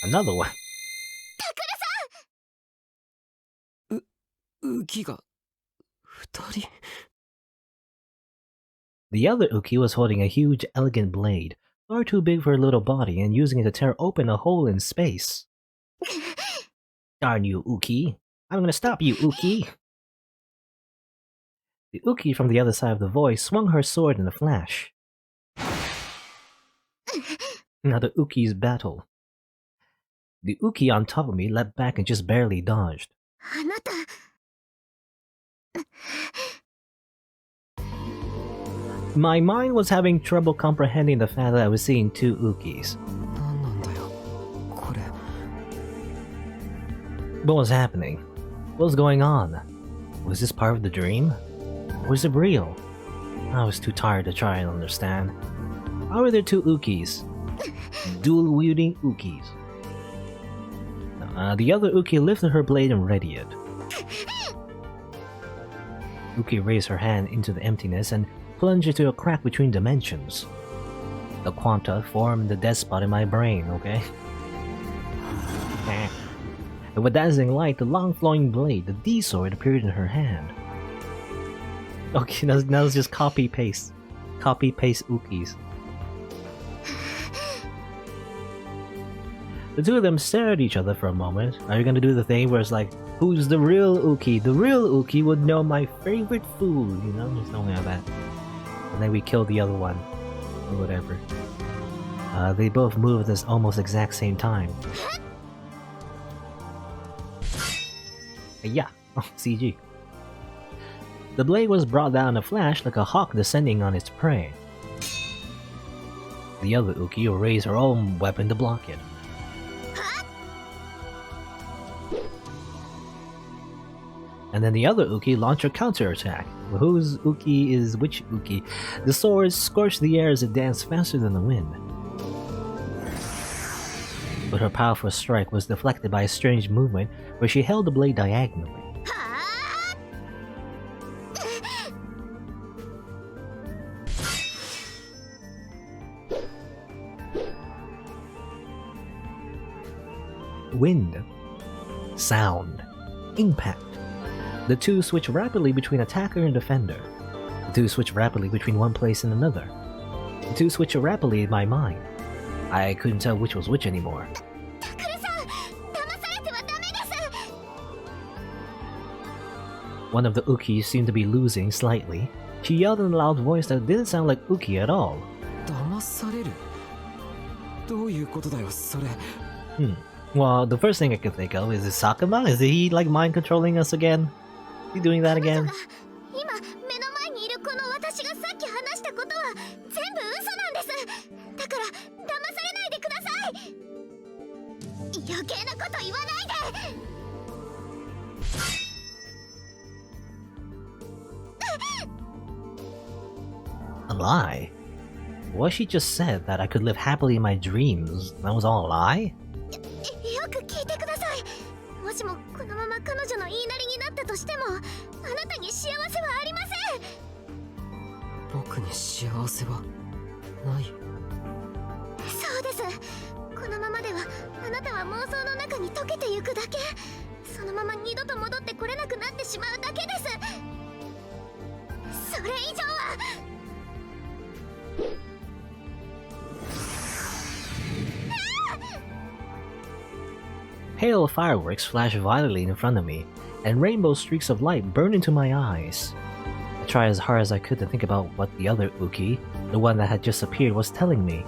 Another one. ウキが2人 The other Uki was holding a huge, elegant blade, far too big for her little body, and using it to tear open a hole in space. Darn you, Uki. I'm gonna stop you, Uki. The Uki from the other side of the voice swung her sword in a flash. Now the Uki's battle. The Uki on top of me leapt back and just barely dodged. あなた My mind was having trouble comprehending the fact that I was seeing two Ukis. 何なんだよこれ What was happening? What was going on? Was this part of the dream? Or was it real? I was too tired to try and understand. How are there two Ukis? Dual-wielding Ukis. The other Uki lifted her blade and readied it. Uki raised her hand into the emptiness and plunged into a crack between dimensions. The quanta formed the dead spot in my brain, okay? And with dazzling light, the long flowing blade, the D-sword, appeared in her hand. Okay, now it's just copy-paste. Copy-paste Ukis. The two of them stare at each other for a moment. Are you gonna do the thing where it's like, who's the real Uki? The real Uki would know my favorite food, you know? Just something like that. And then we kill the other one. Or whatever. They both move at this almost exact same time. Yeah, oh, CG. The blade was brought down in a flash like a hawk descending on its prey. The other Uki raised her own weapon to block it. And then the other Uki launched her counterattack. Whose Uki is which Uki? The sword scorched the air as it danced faster than the wind. But her powerful strike was deflected by a strange movement where she held the blade diagonally. Wind. Sound. Impact. The two switch rapidly between attacker and defender. The two switch rapidly between one place and another. The two switch rapidly in my mind. I couldn't tell which was which anymore. One of the Ukis seemed to be losing slightly. She yelled in a loud voice that didn't sound like Uki at all. 騙されるどういうことだよそれ Well, the first thing I could think of is Sakuma? Is he like mind controlling us again? Is he doing that again? 今目の前にいるこの私がさっき話したことは全部嘘なんですだから騙されないでください余計なこと言わないで A lie? What she just said that I could live happily in my dreams, that was all a lie? よく聞いてくださいもしもこのまま彼女の言いなりになったとしてもあなたに幸せはありません僕に幸せはないそうですこのままではあなたは妄想の中に溶けてゆくだけそのまま二度と戻ってこれなくなってしまうだけですそれ以上は Pale fireworks flashed violently in front of me, and rainbow streaks of light burned into my eyes. I tried as hard as I could to think about what the other Uki, the one that had just appeared, was telling me.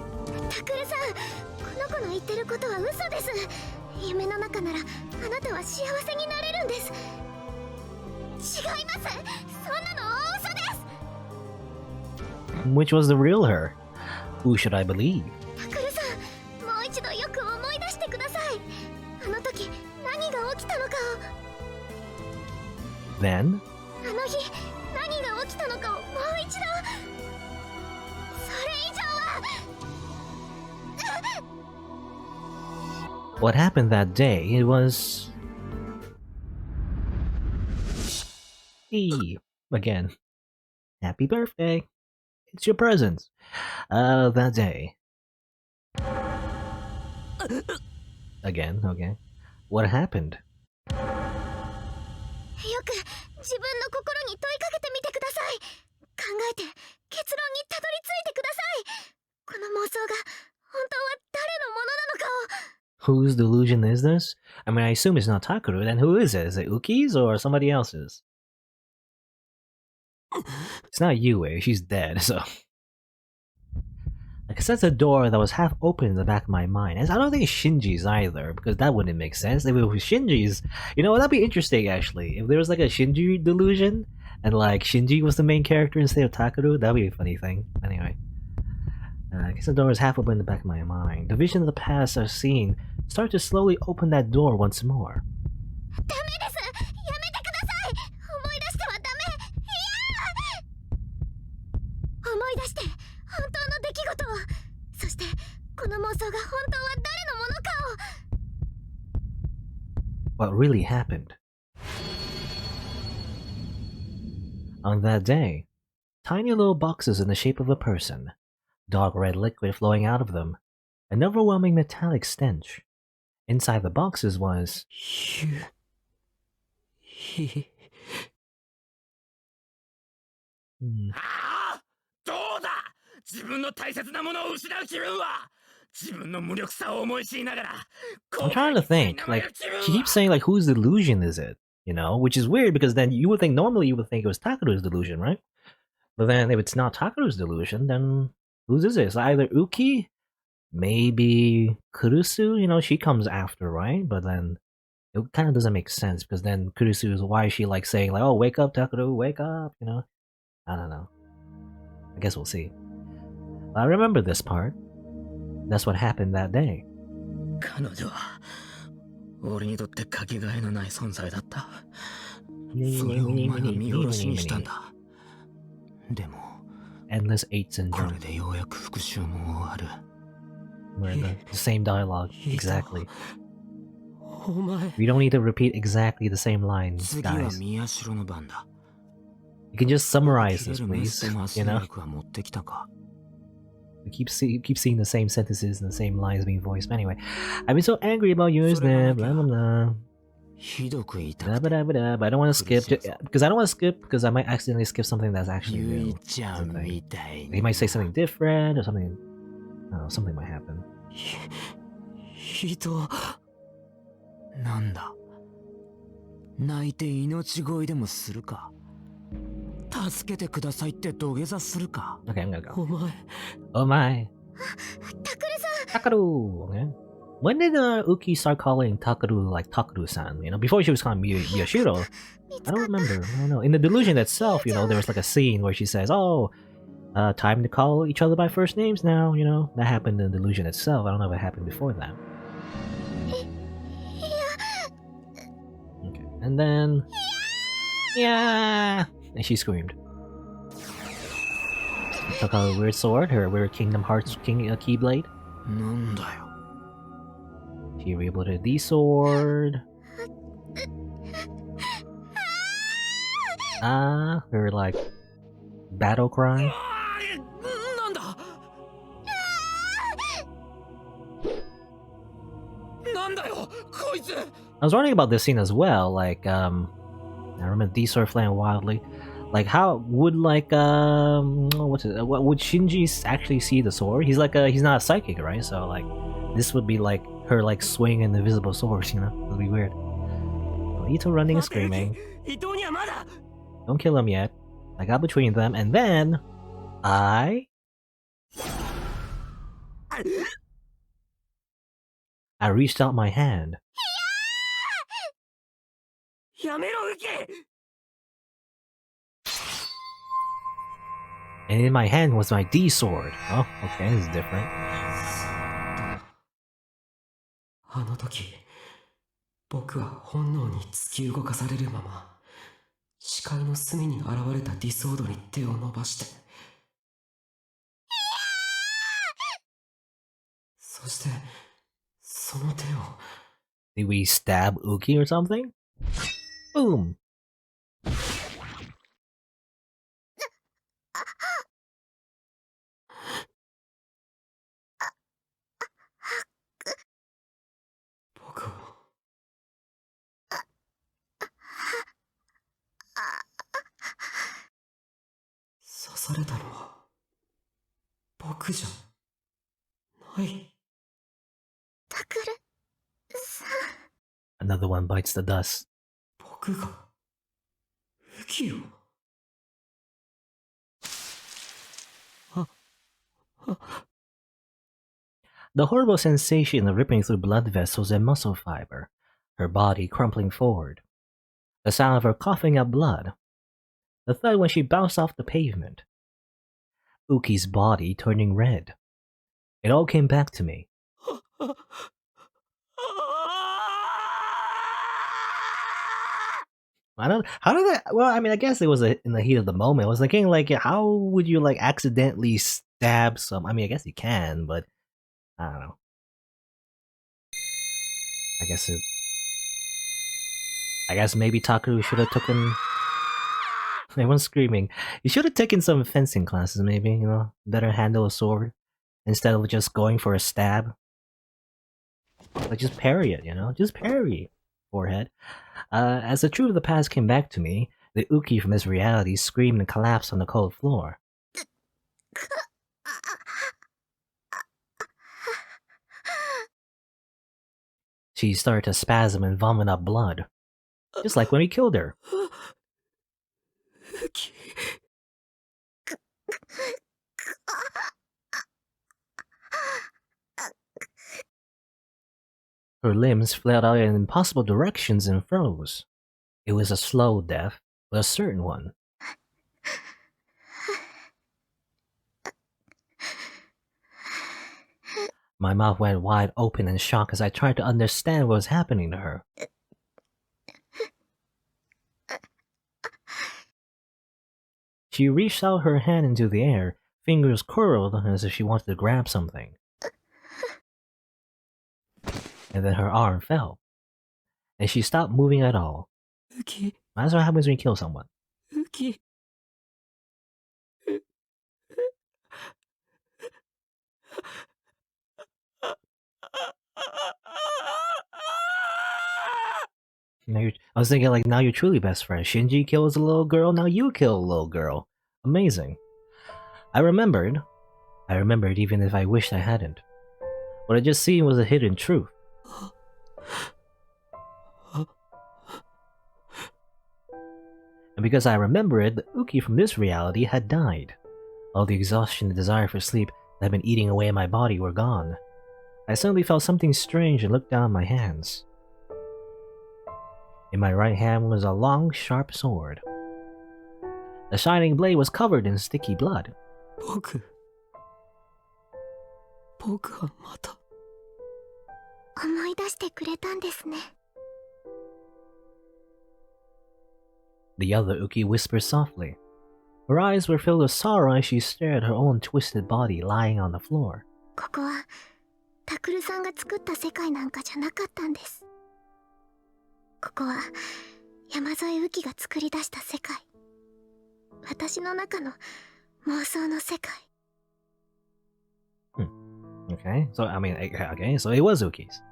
タクルさんこの子の言ってることは嘘です夢の中ならあなたは幸せになれるんです違いますそんなの大嘘です Which was the real her? Who should I believe? タクルさんもう一度よく思い出してくださいあの時何が起きたのかを Then? あの日何が起きたのかをもう一度それ以上は What happened that day, it was... Again. Happy birthday. It's your present. That day. Again, okay. What happened? よく自分の心に問いかけてみてください。考えて結論にたどり着いてください。この妄想が本当は誰のものなのかを。 Whose delusion is this? I mean, I assume it's not Takuru. Then who is it? Is it Uki's or somebody else's? It's not Yue. She's dead, so... Like, I said, a door that was half open in the back of my mind. And I don't think it's Shinji's either, because that wouldn't make sense. If it was Shinji's... You know, that'd be interesting, actually. If there was, like, a Shinji delusion, and, like, Shinji was the main character instead of Takuru, that'd be a funny thing. Anyway. I guess the door is half open in the back of my mind. The vision of the past I've seen start to slowly open that door once more. ダメです。やめてください。思い出してはダメ。いや、思い出して本当の出来事を、そしてこの妄想が本当は誰のものかを。 What really happened? On that day, tiny little boxes in the shape of a person, dark red liquid flowing out of them, an overwhelming metallic stench. Inside the boxes was... Hmm. どうだ自分の大切なものを失う気分は自分の無力さを思い知りながら I'm trying to think, like, she keeps saying, like, whose delusion is it? You know, which is weird because then you would think, normally you would think it was Takeru's delusion, right? But then if it's not Takeru's delusion, then whose is it? It's either Uki, maybe Kurusu, you know, she comes after, right? But then it kind of doesn't make sense because then Kurusu is, why is she like saying, like, oh, wake up, Takeru, wake up, you know? I don't know. I guess we'll see. I remember this part. That's what happened that day. 彼女は俺にとってかけがえのない存在だった。それをお前が見下ろしにしたんだ。でも Endless 8 こ syndrome. れでようやく復讐も終わる。 We're the same dialogue. Exactly. お前 We don't need to repeat exactly the same lines, 次は guys. 宮代の番だ。 You can just summarize 切れ this, るメス please. と麻酔 You know? 薬は持ってきたか。 We keep seeing the same sentences and the same lines being voiced. But anyway, I've been so angry about yours, blah blah blah. ひどく言いた Blah くて blah blah. But I don't want to skip because I don't want to skip because I might accidentally skip something that's actually ゆ new. いちゃん Something. みたい They に might say something different or something. I don't know, something might happen. 人なんだ泣いて命乞いでもするか助けてくださいって土下座するか Okay, I'm gonna go. お前 Oh my. タクルさん。 Takaru. Okay. When did Uki start calling Takaru like Takaru-san? You know, before she was calling Miyashiro. 見つ I か don't った。 remember. I don't know. In the delusion itself, you know, there was like a scene where she says, "Oh, time to call each other by first names now." You know, that happened in the delusion itself. I don't know if it happened before that. いや、 Okay, and then, yeah, and she screamed. Took out a weird sword, her weird Kingdom Hearts Keyblade. なんだよ She rebooted the sword. Her like battle cry. なんだなんだよこいつ I was wondering about this scene as well. Like, I remember the sword flying wildly. Like, how would like what would Shinji actually see the sword? He's like he's not a psychic, right? So like, this would be like her like swinging an invisible sword. You know, it would be weird. Well, Ito running and screaming. 伊藤にはまだ Don't kill him yet. I got between them, and then I reached out my hand, やめろウケ and in my hand was my D sword. Oh, okay, this is different. あの時僕は本能に突き動かされるまま視界の隅に現れたディソードに手を伸ばしてそしてその手を Did we stab Uki or something? Boom. されたのは僕じゃない。タクルさん。 Another one bites the dust. 僕がウキを。The horrible sensation of ripping through blood vessels and muscle fiber, her body crumpling forward, the sound of her coughing up blood, the thud when she bounced off the pavement, Uki's body turning red. It all came back to me. How did that? Well, I mean, I guess it was in the heat of the moment. I was thinking, like, how would you like accidentally stab some? I mean, I guess you can, but I don't know. I guess maybe Takeru should have taken. Everyone's screaming. You should have taken some fencing classes, maybe. You know, better handle a sword instead of just going for a stab. Like, just parry it. You know, just parry. Forehead. As the truth of the past came back to me, the Uki from this reality screamed and collapsed on the cold floor. She started to spasm and vomit up blood, just like when we killed her. Her limbs flared out in impossible directions and froze. It was a slow death, but a certain one. My mouth went wide open in shock as I tried to understand what was happening to her. She reached out her hand into the air, fingers curled as if she wanted to grab something. And then her arm fell, and she stopped moving at all. Uki. That's what happens when you kill someone. Uki. I was thinking, like, now you're truly best friends. Shinji kills a little girl, now you kill a little girl. Amazing. I remembered even if I wished I hadn't. What I just seen was a hidden truth. And because I remembered, the Uki from this reality had died. All the exhaustion and desire for sleep that had been eating away at my body were gone. I suddenly felt something strange and looked down at my hands. In my right hand was a long, sharp sword. The shining blade was covered in sticky blood. 僕はまた。思い出してくれたんですね。The other Uki whispered softly. Her eyes were filled with sorrow as she stared at her own twisted body lying on the floor. ここはタクルさんが作った世界なんかじゃなかったんです。ここは山添雨季が作り出した世界。私の中の妄想の世界。Okay, so I mean, okay, so it was Uki's.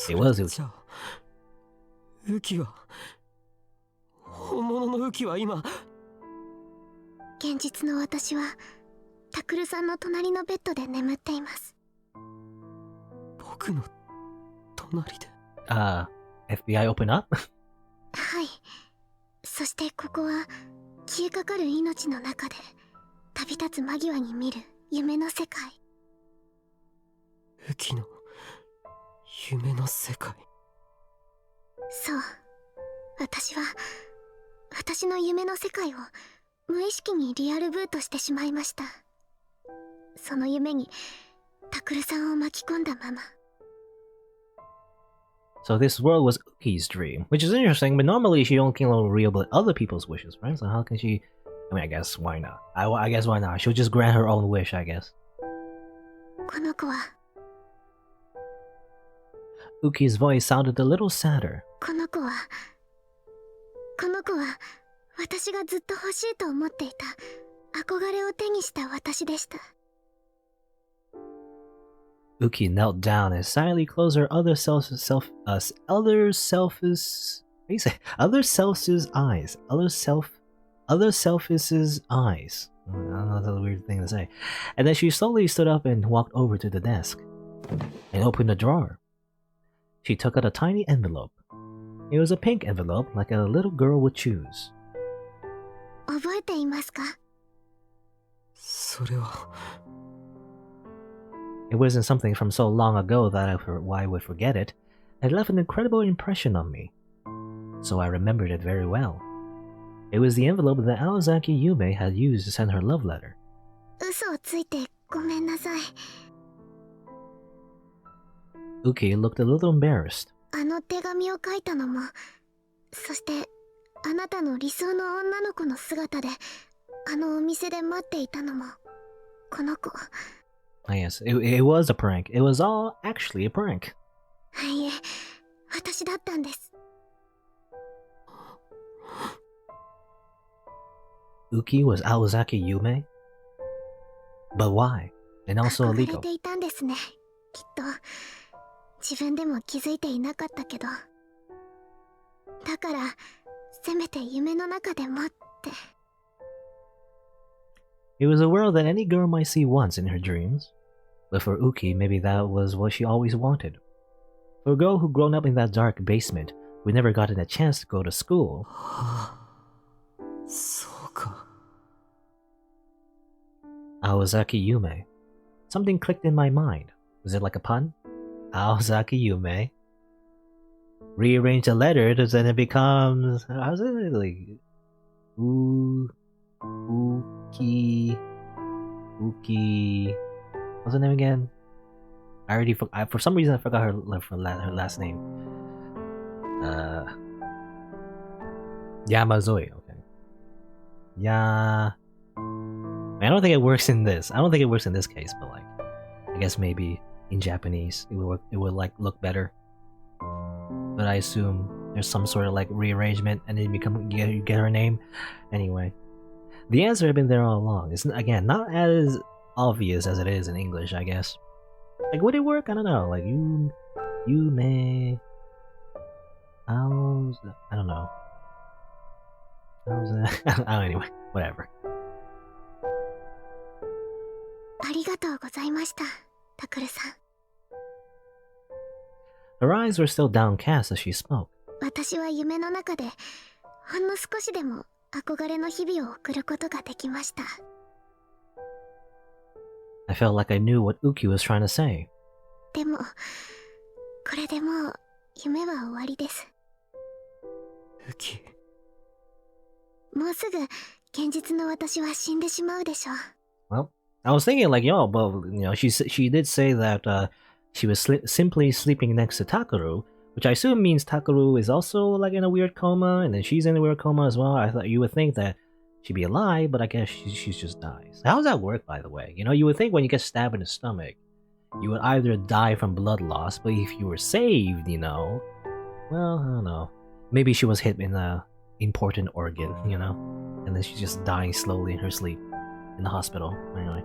It was Uki. じゃあ、ウキは本物のウキは今。現実の私はタクルさんの隣のベッドで眠っています。僕の隣で。FBI open up? はい。そしてここは消えかかる命の中で旅立つ間際に見る夢の世界。ウキの夢の世界。そう。私の夢の世界を無意識にリアルブートしてしまいました。その夢にタクルさんを巻き込んだまま。So this world was Uki's dream, which is interesting, but normally she don't can real but other people's wishes, right? So how can she... I mean, I guess, why not? I guess why not? She'll just grant her own wish, I guess. この子は Uki's voice sounded a little sadder. この子は私がずっと欲しいと思っていた憧れを手にした私でした。Uki knelt down and silently closed her other self's eyes. Other self's eyes. I don't know, that's a weird thing to say. And then she slowly stood up and walked over to the desk and opened a drawer. She took out a tiny envelope. It was a pink envelope, like a little girl would choose. 覚えていますか？それは It wasn't something from so long ago that I would forget it. It left an incredible impression on me. So I remembered it very well. It was the envelope that Aozaki Yume had used to send her love letter. 嘘をついてごめんなさい。 Uki looked a little embarrassed. あの手紙を書いたのも、そしてあなたの理想の女の子の姿であのお店で待っていたのもこの子。 Ah, yes, it was a prank. It was all actually a prank. いえ、私だったんです。 Uki was Aozaki Yume? But why? And also 憧れ illegal. ていたんですね。きっと自分でも気づいていなかったけど、だからせめて夢の中でもって。 It was a world that any girl might see once in her dreams. But for Uki, maybe that was what she always wanted. For a girl who grown up in that dark basement, who never gotten a chance to go to school, そうか Aozaki Yume. Something clicked in my mind. Was it like a pun? Aozaki Yume. Rearrange the letters and it becomes... How's it like? Uki... What's her name again? For some reason I forgot her last name. Yamazoi, okay. I don't think it works in this. I don't think it works in this case, but like, I guess maybe in Japanese it would like look better. But I assume there's some sort of like rearrangement and then you get her name. Anyway, the answer had been there all along. It's again not as obvious as it is in English, I guess. Like, would it work? I don't know. Like you may. I don't know. Anyway, whatever. ありがとうございました、タクルさん。 Her eyes were still downcast as she spoke. 私は夢の中でほんの少しでも憧れの日々を送ることができました。 I felt like I knew what Uki was trying to say. でもこれでもう夢は終わりです。ウキもうすぐ現実の私は死んでしまうでしょう。 Well, I was thinking like, yo, but you know, she did say that she was simply sleeping next to Takaru, which I assume means Takaru is also like in a weird coma, and then she's in a weird coma as well. I thought you would think that she'd be alive, but I guess she just dies. How does that work, by the way? You know, you would think when you get stabbed in the stomach, you would either die from blood loss, but if you were saved, you know, well, I don't know. Maybe she was hit in a important organ, you know, and then she's just dying slowly in her sleep in the hospital. Anyway,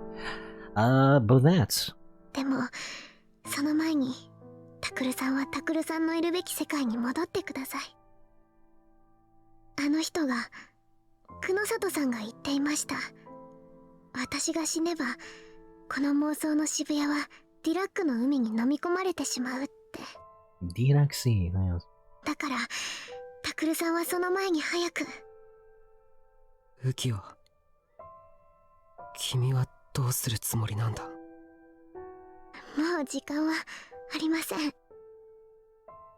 but that's. でもその前にタクルさんはタクルさんのいるべき世界に戻ってください。あの人が久野里さんが言っていました。私が死ねばこの妄想の渋谷はディラックの海に飲み込まれてしまうって。 Diraxi, yes. だからタクルさんはその前に早く。ウキは君はどうするつもりなんだ。もう時間はありません。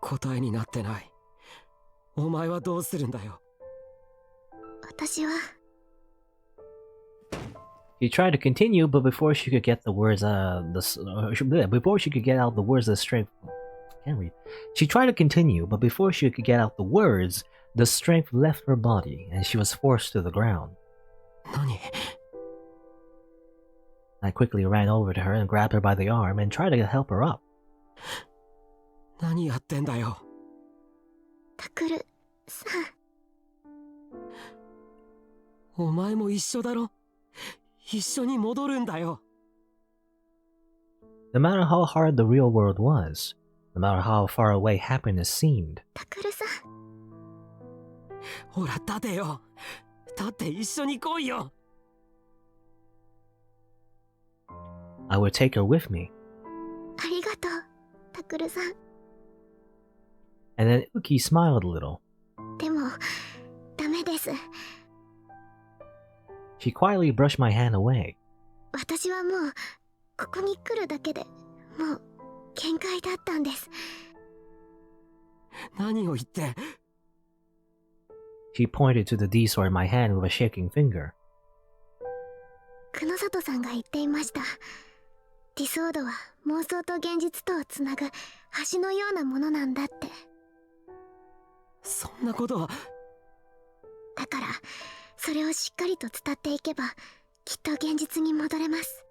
答えになってない。お前はどうするんだよ。私は She tried to continue, but before she could get the words, before she could get out the words, the strength. Can't read. She tried to continue, but before she could get out the words, the strength left her body, and she was forced to the ground. 何 I quickly ran over to her and grabbed her by the arm and tried to help her up. 何やってんだよ。タクルさん。お前も一緒だろ。一緒に戻るんだよ。No matter how hard the real world was, no matter how far away happiness seemed, タクルさん。ほら立てよ。立って一緒に来いよ。I would take her with me. ありがとう、タクルさん。 And then Uki smiled a little. でも、ダメです。 She quietly brushed my hand away. 私はもう、ここに来るだけでもう、限界だったんです。何を言って。 She pointed to the D-sword in my hand with a shaking finger. 久野里さんが言っていました。ディソードは妄想と現実とをつなぐ橋のようなものなんだって。そんなことは。だからそれをしっかりと伝っていけばきっと現実に戻れます。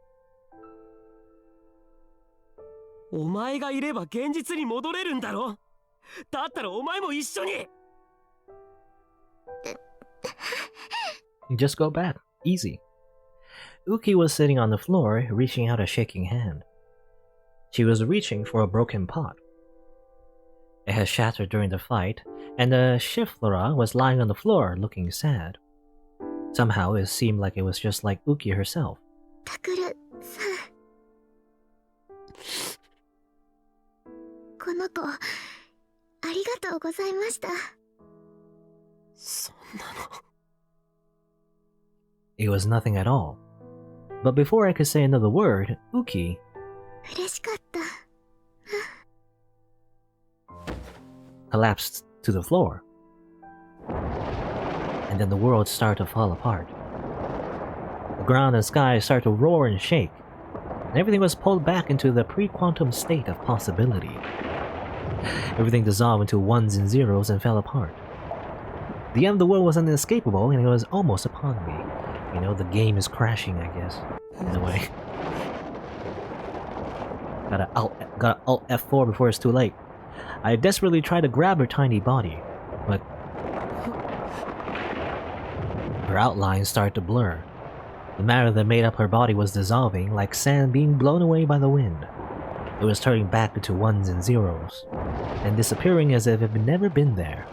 お前がいれば現実に戻れるんだろ。だったらお前も一緒に。 Just go back. Easy. Uki was sitting on the floor, reaching out a shaking hand. She was reaching for a broken pot. It had shattered during the fight, and the Shiflora was lying on the floor looking sad. Somehow it seemed like it was just like Uki herself. タクルさん、この子ありがとうございました。そんなの。 It was nothing at all. But before I could say another word, Uki 嬉しかった。 collapsed to the floor. And then the world started to fall apart. The ground and sky started to roar and shake, and everything was pulled back into the pre-quantum state of possibility. Everything dissolved into ones and zeros and fell apart. The end of the world was inescapable, and it was almost upon me. You know, the game is crashing, I guess, in a way. Gotta Alt F4 before it's too late. I desperately tried to grab her tiny body, but her outlines started to blur. The matter that made up her body was dissolving like sand being blown away by the wind. It was turning back into ones and zeros, and disappearing as if it had never been there.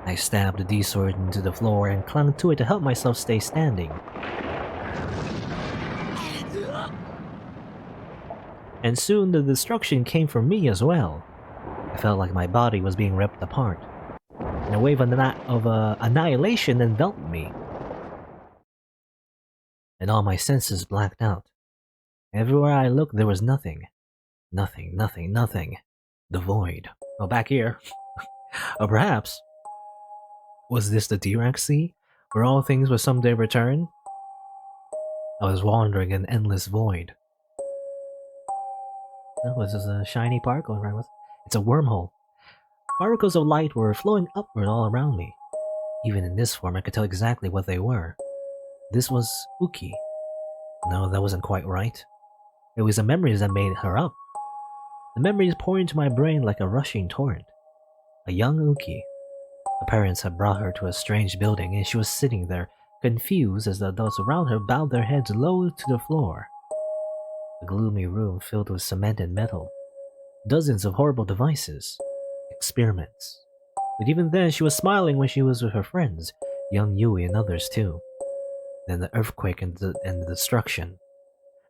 I stabbed the D-sword into the floor and clung to it to help myself stay standing. And soon the destruction came for me as well. I felt like my body was being ripped apart, and a wave of annihilation enveloped me. And all my senses blacked out. Everywhere I looked there was nothing. Nothing, nothing, nothing. The void. Oh, back here. Or perhaps... was this the Dirac Sea, where all things would someday return? I was wandering in an endless void. Oh, was this a shiny part going around with? It's a wormhole. Particles of light were flowing upward all around me. Even in this form, I could tell exactly what they were. This was Uki. No, that wasn't quite right. It was the memories that made her up. The memories poured into my brain like a rushing torrent. A young Uki. Her parents had brought her to a strange building, and she was sitting there, confused as the adults around her bowed their heads low to the floor. A gloomy room filled with cement and metal. Dozens of horrible devices. Experiments. But even then, she was smiling when she was with her friends, young Yui and others too. Then the earthquake and the destruction.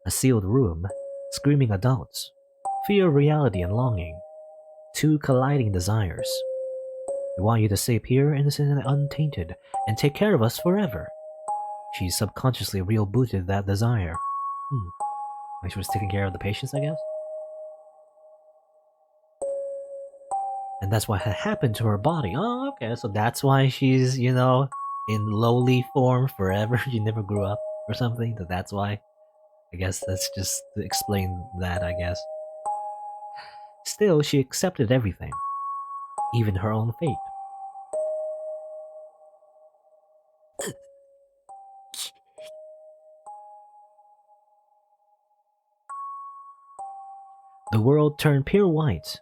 A sealed room, screaming adults. Fear of reality and longing. Two colliding desires. We want you to stay pure, innocent, and untainted, and take care of us forever. She subconsciously rebooted that desire. Like she was taking care of the patients, I guess? And that's what had happened to her body. Oh, okay, so that's why she's, you know, in lowly form forever. She never grew up or something. That's why. I guess that's just to explain that, I guess. Still, she accepted everything. Even her own fate. The world turned pure white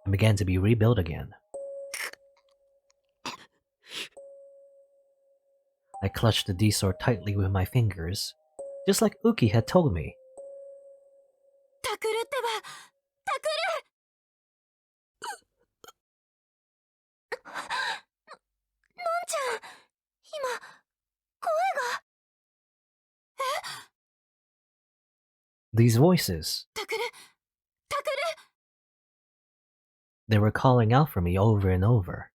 and began to be rebuilt again. I clutched the D-sword tightly with my fingers, just like Uki had told me. タクルってば、タクル。のんちゃん、今声が。え？ These voices. タクル、タクル、 They were calling out for me over and over.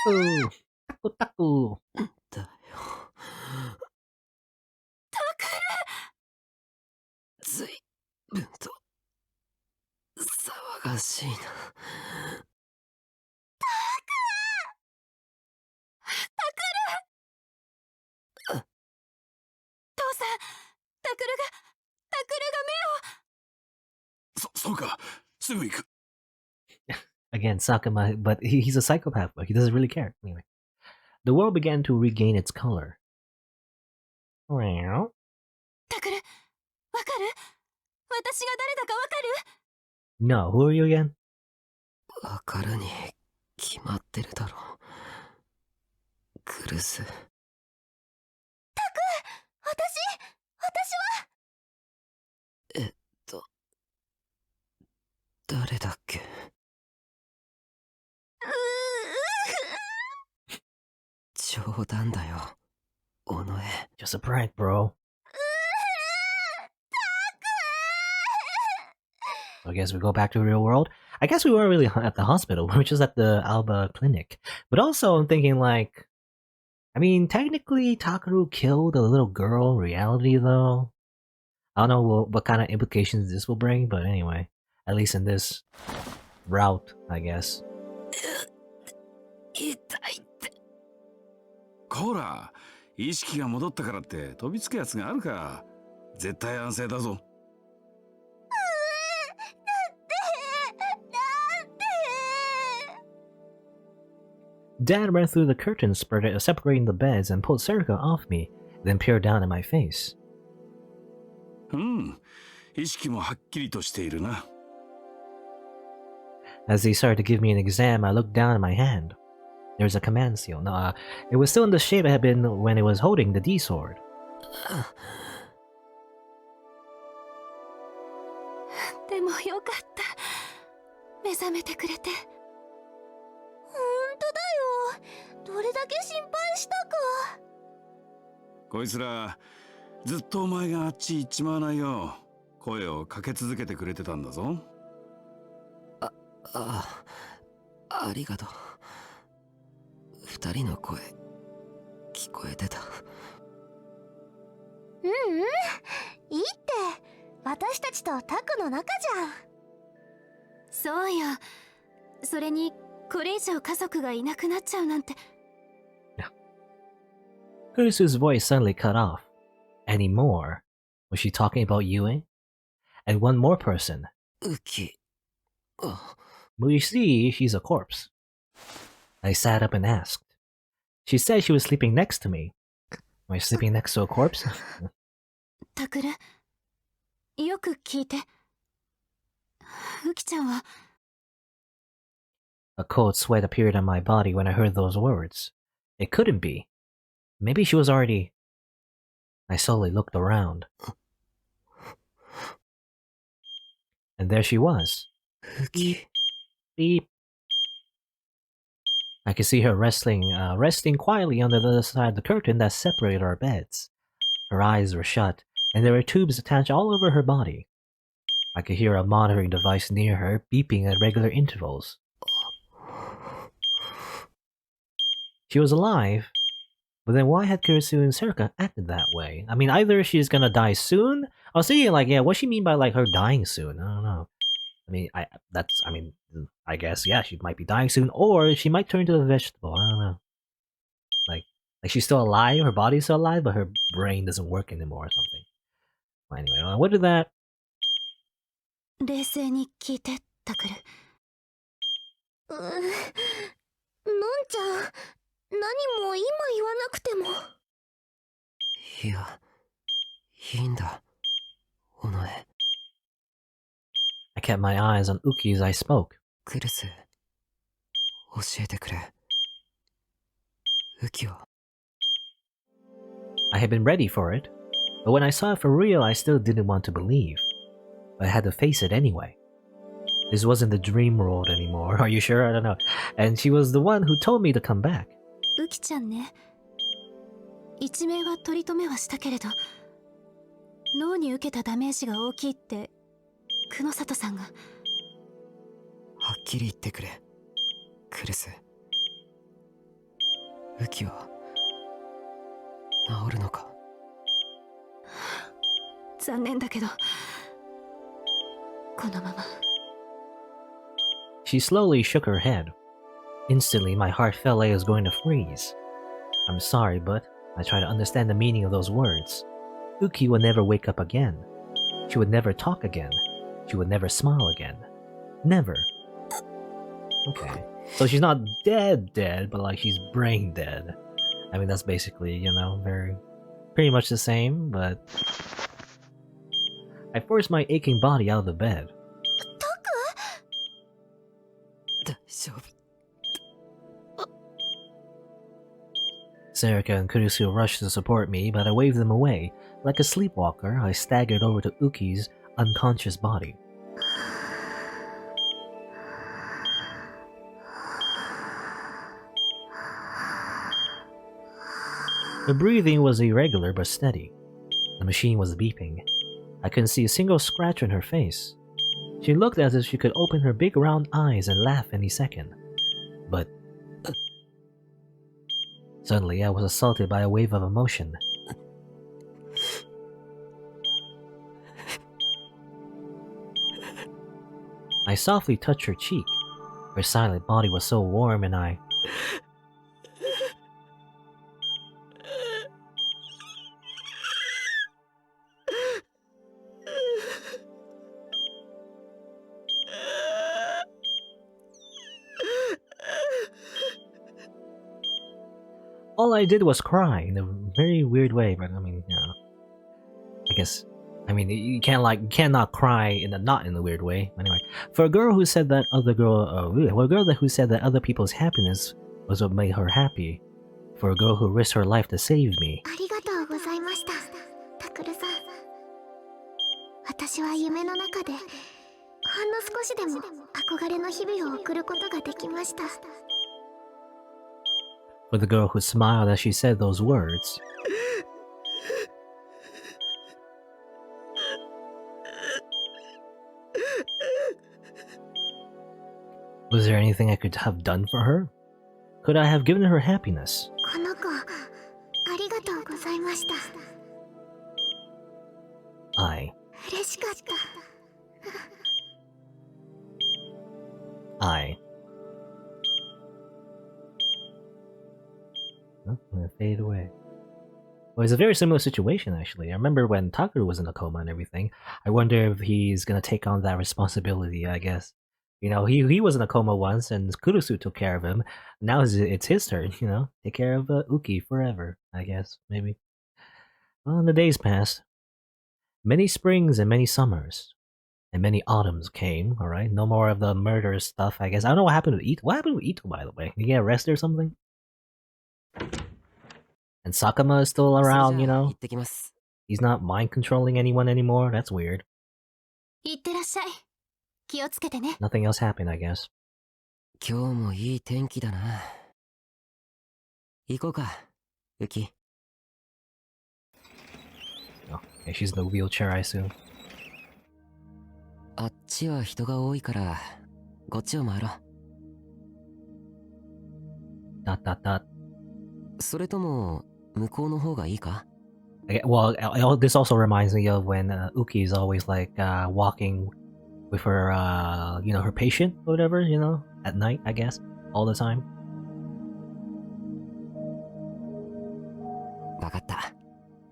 Taku! Taku taku! だよ。タクずいぶんと騒がしいな。ル、父さん、タクルがそうか。すぐ行く。 Again, Sakuma, but he's a psychopath, but he doesn't really care. Anyway. The world began to regain its color. Well, タクル、わかる？私が誰だかわかる？ no, who are you again? わかるに決まってるだろう。クルス。私は誰だっけ。冗談だよ、尾上。 Just a prank, bro. I guess we go back to the real world. I guess we weren't really at the hospital, we were just at the Alba clinic. But also, I'm thinking like, I mean, technically, Takaru killed a little girl in reality, though. I don't know what kind of implications this will bring, but anyway, at least in this route, I guess. 痛いって。こら、意識が戻ったからって飛びつくやつがあるか。絶対安静だぞ。 Dad ran through the curtains separating the beds and pulled Serika off me, then peered down at my face. 意識もはっきりとしているな。 As he started to give me an exam, I looked down at my hand. There was a command seal. No, it was still in the shape it had been when it was holding the D-sword. でもよかった。目覚めてくれて。ほんとだよ。どれだけ心配したか。こいつらずっとお前があっち行っちまわないよう声をかけ続けてくれてたんだぞ。ありがとう。二人の声聞こえてた。いいって。私たちとタクの仲じゃん。そうよ。それにこれ以上家族がいなくなっちゃうなんて。Kurisu's voice suddenly cut off. Any more? Was she talking about Yue? And one more person. ウキ。Well, you see, she's a corpse. I sat up and asked. She said she was sleeping next to me. Am I sleeping next to a corpse? タクル、よく聞いて。ウキちゃんは。A cold sweat appeared on my body when I heard those words. It couldn't be. Maybe she was already... I slowly looked around. And there she was. ウキ。 Beep. I could see her resting quietly under the other side of the curtain that separated our beds. Her eyes were shut, and there were tubes attached all over her body. I could hear a monitoring device near her beeping at regular intervals. She was alive, but then why had Kurisu and Serika acted that way? I mean, either she's gonna die soon. I was thinking, like, yeah, what she mean by like her dying soon? I don't know. I guess, yeah, she might be dying soon, or she might turn into a vegetable. I don't know. Like she's still alive, her body's still alive, but her brain doesn't work anymore or something. Well, anyway, what did that? 冷静に聞いて、タクル。のんちゃん、何も今言わなくても。いや、いいんだ、尾上。I kept my eyes on Uki as I spoke. クルス、教えてくれ。ウキは。I had been ready for it, but when I saw it for real, I still didn't want to believe. But I had to face it anyway. This wasn't the dream world anymore. Are you sure? I don't know. And she was the one who told me to come back. ウキちゃんね。一命は取り留めはしたけれど、脳に受けたダメージが大きいって久野里さんが。はっきり言ってくれ、クルス。ウキは治るのか？残念だけどこのまま。 She slowly shook her head. Instantly, my heart felt like it was going to freeze. I'm sorry, but I try to understand the meaning of those words. Uki would never wake up again. She would never talk again. She would never smile again. Never. Okay. So she's not dead, but like she's brain dead. I mean, that's basically, you know, pretty much the same, but... I forced my aching body out of the bed. 大丈夫。 Serika and Kurusu rushed to support me, but I waved them away. Like a sleepwalker, I staggered over to Uki's unconscious body. The breathing was irregular but steady. The machine was beeping. I couldn't see a single scratch on her face. She looked as if she could open her big round eyes and laugh any second. But... Suddenly, I was assaulted by a wave of emotion. I softly touched her cheek. Her silent body was so warm and I... All I did was cry in a very weird way, but I mean, you know, I guess, I mean, you cannot cry in a not in a weird way. Anyway, for a girl who said that who said that other people's happiness was what made her happy, for a girl who risked her life to save me. ありがとうございました、タクルさん。私は夢の中でほんの少しでも憧れの日々を送ることができました。 For the girl who smiled as she said those words. Was there anything I could have done for her? Could I have given her happiness? この子、ありがとうございました。 嬉しかった。Oh, I'm gonna fade away. Well, it's a very similar situation, actually. I remember when Takaru was in a coma and everything. I wonder if he's gonna take on that responsibility, I guess. You know, he was in a coma once, and Kurusu took care of him. Now it's his turn, you know? Take care of Uki forever, I guess, maybe. Well, the days passed. Many springs and many summers. And many autumns came, alright? No more of the murder stuff, I guess. I don't know what happened to Ito. What happened to Ito, by the way? Did he get arrested or something? And Sakama is still around, you know? He's not mind controlling anyone anymore. That's weird. いってらっしゃい。気をつけてね。 Nothing else happened, I guess. 今日もいい天気だな。行こうか、ウキ。Oh, okay, she's in the wheelchair, I assume. あっちは人が多いから、こっちを回ろう。Dot. それとも、向こうの方がいいか？ Well, this also reminds me of when Uki is always like walking with her, you know, her patient or whatever, you know, at night, I guess, all the time. わかった。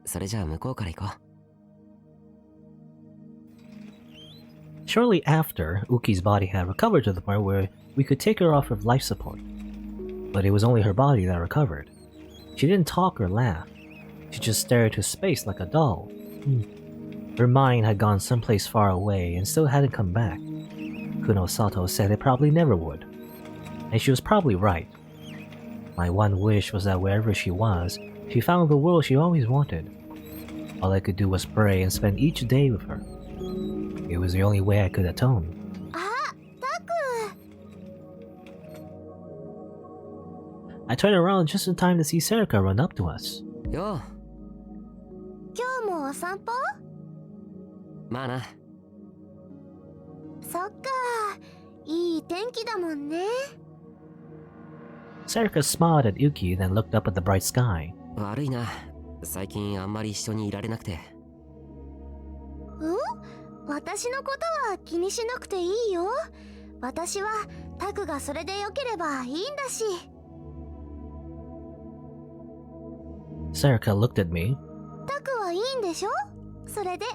それじゃあ向こうから行こう。 Shortly after, Uki's body had recovered to the point where we could take her off of life support. But it was only her body that recovered. She didn't talk or laugh. She just stared into space like a doll. Her mind had gone someplace far away and still hadn't come back. Kuno Sato said it probably never would. And she was probably right. My one wish was that wherever she was, she found the world she always wanted. All I could do was pray and spend each day with her. It was the only way I could atone. あ、タク。 I turned around just in time to see Serika run up to us. よう。今日もお散歩？まあな。そっか、いい天気だもんね。Serika smiled at Uki, then looked up at the bright sky. 悪いな。最近あんまり一緒にいられなくて。私のことは気にしなくていいよ。私はタクがそれでよければいいんだし。Serika looked at me. タクはいいんでしょ？それで。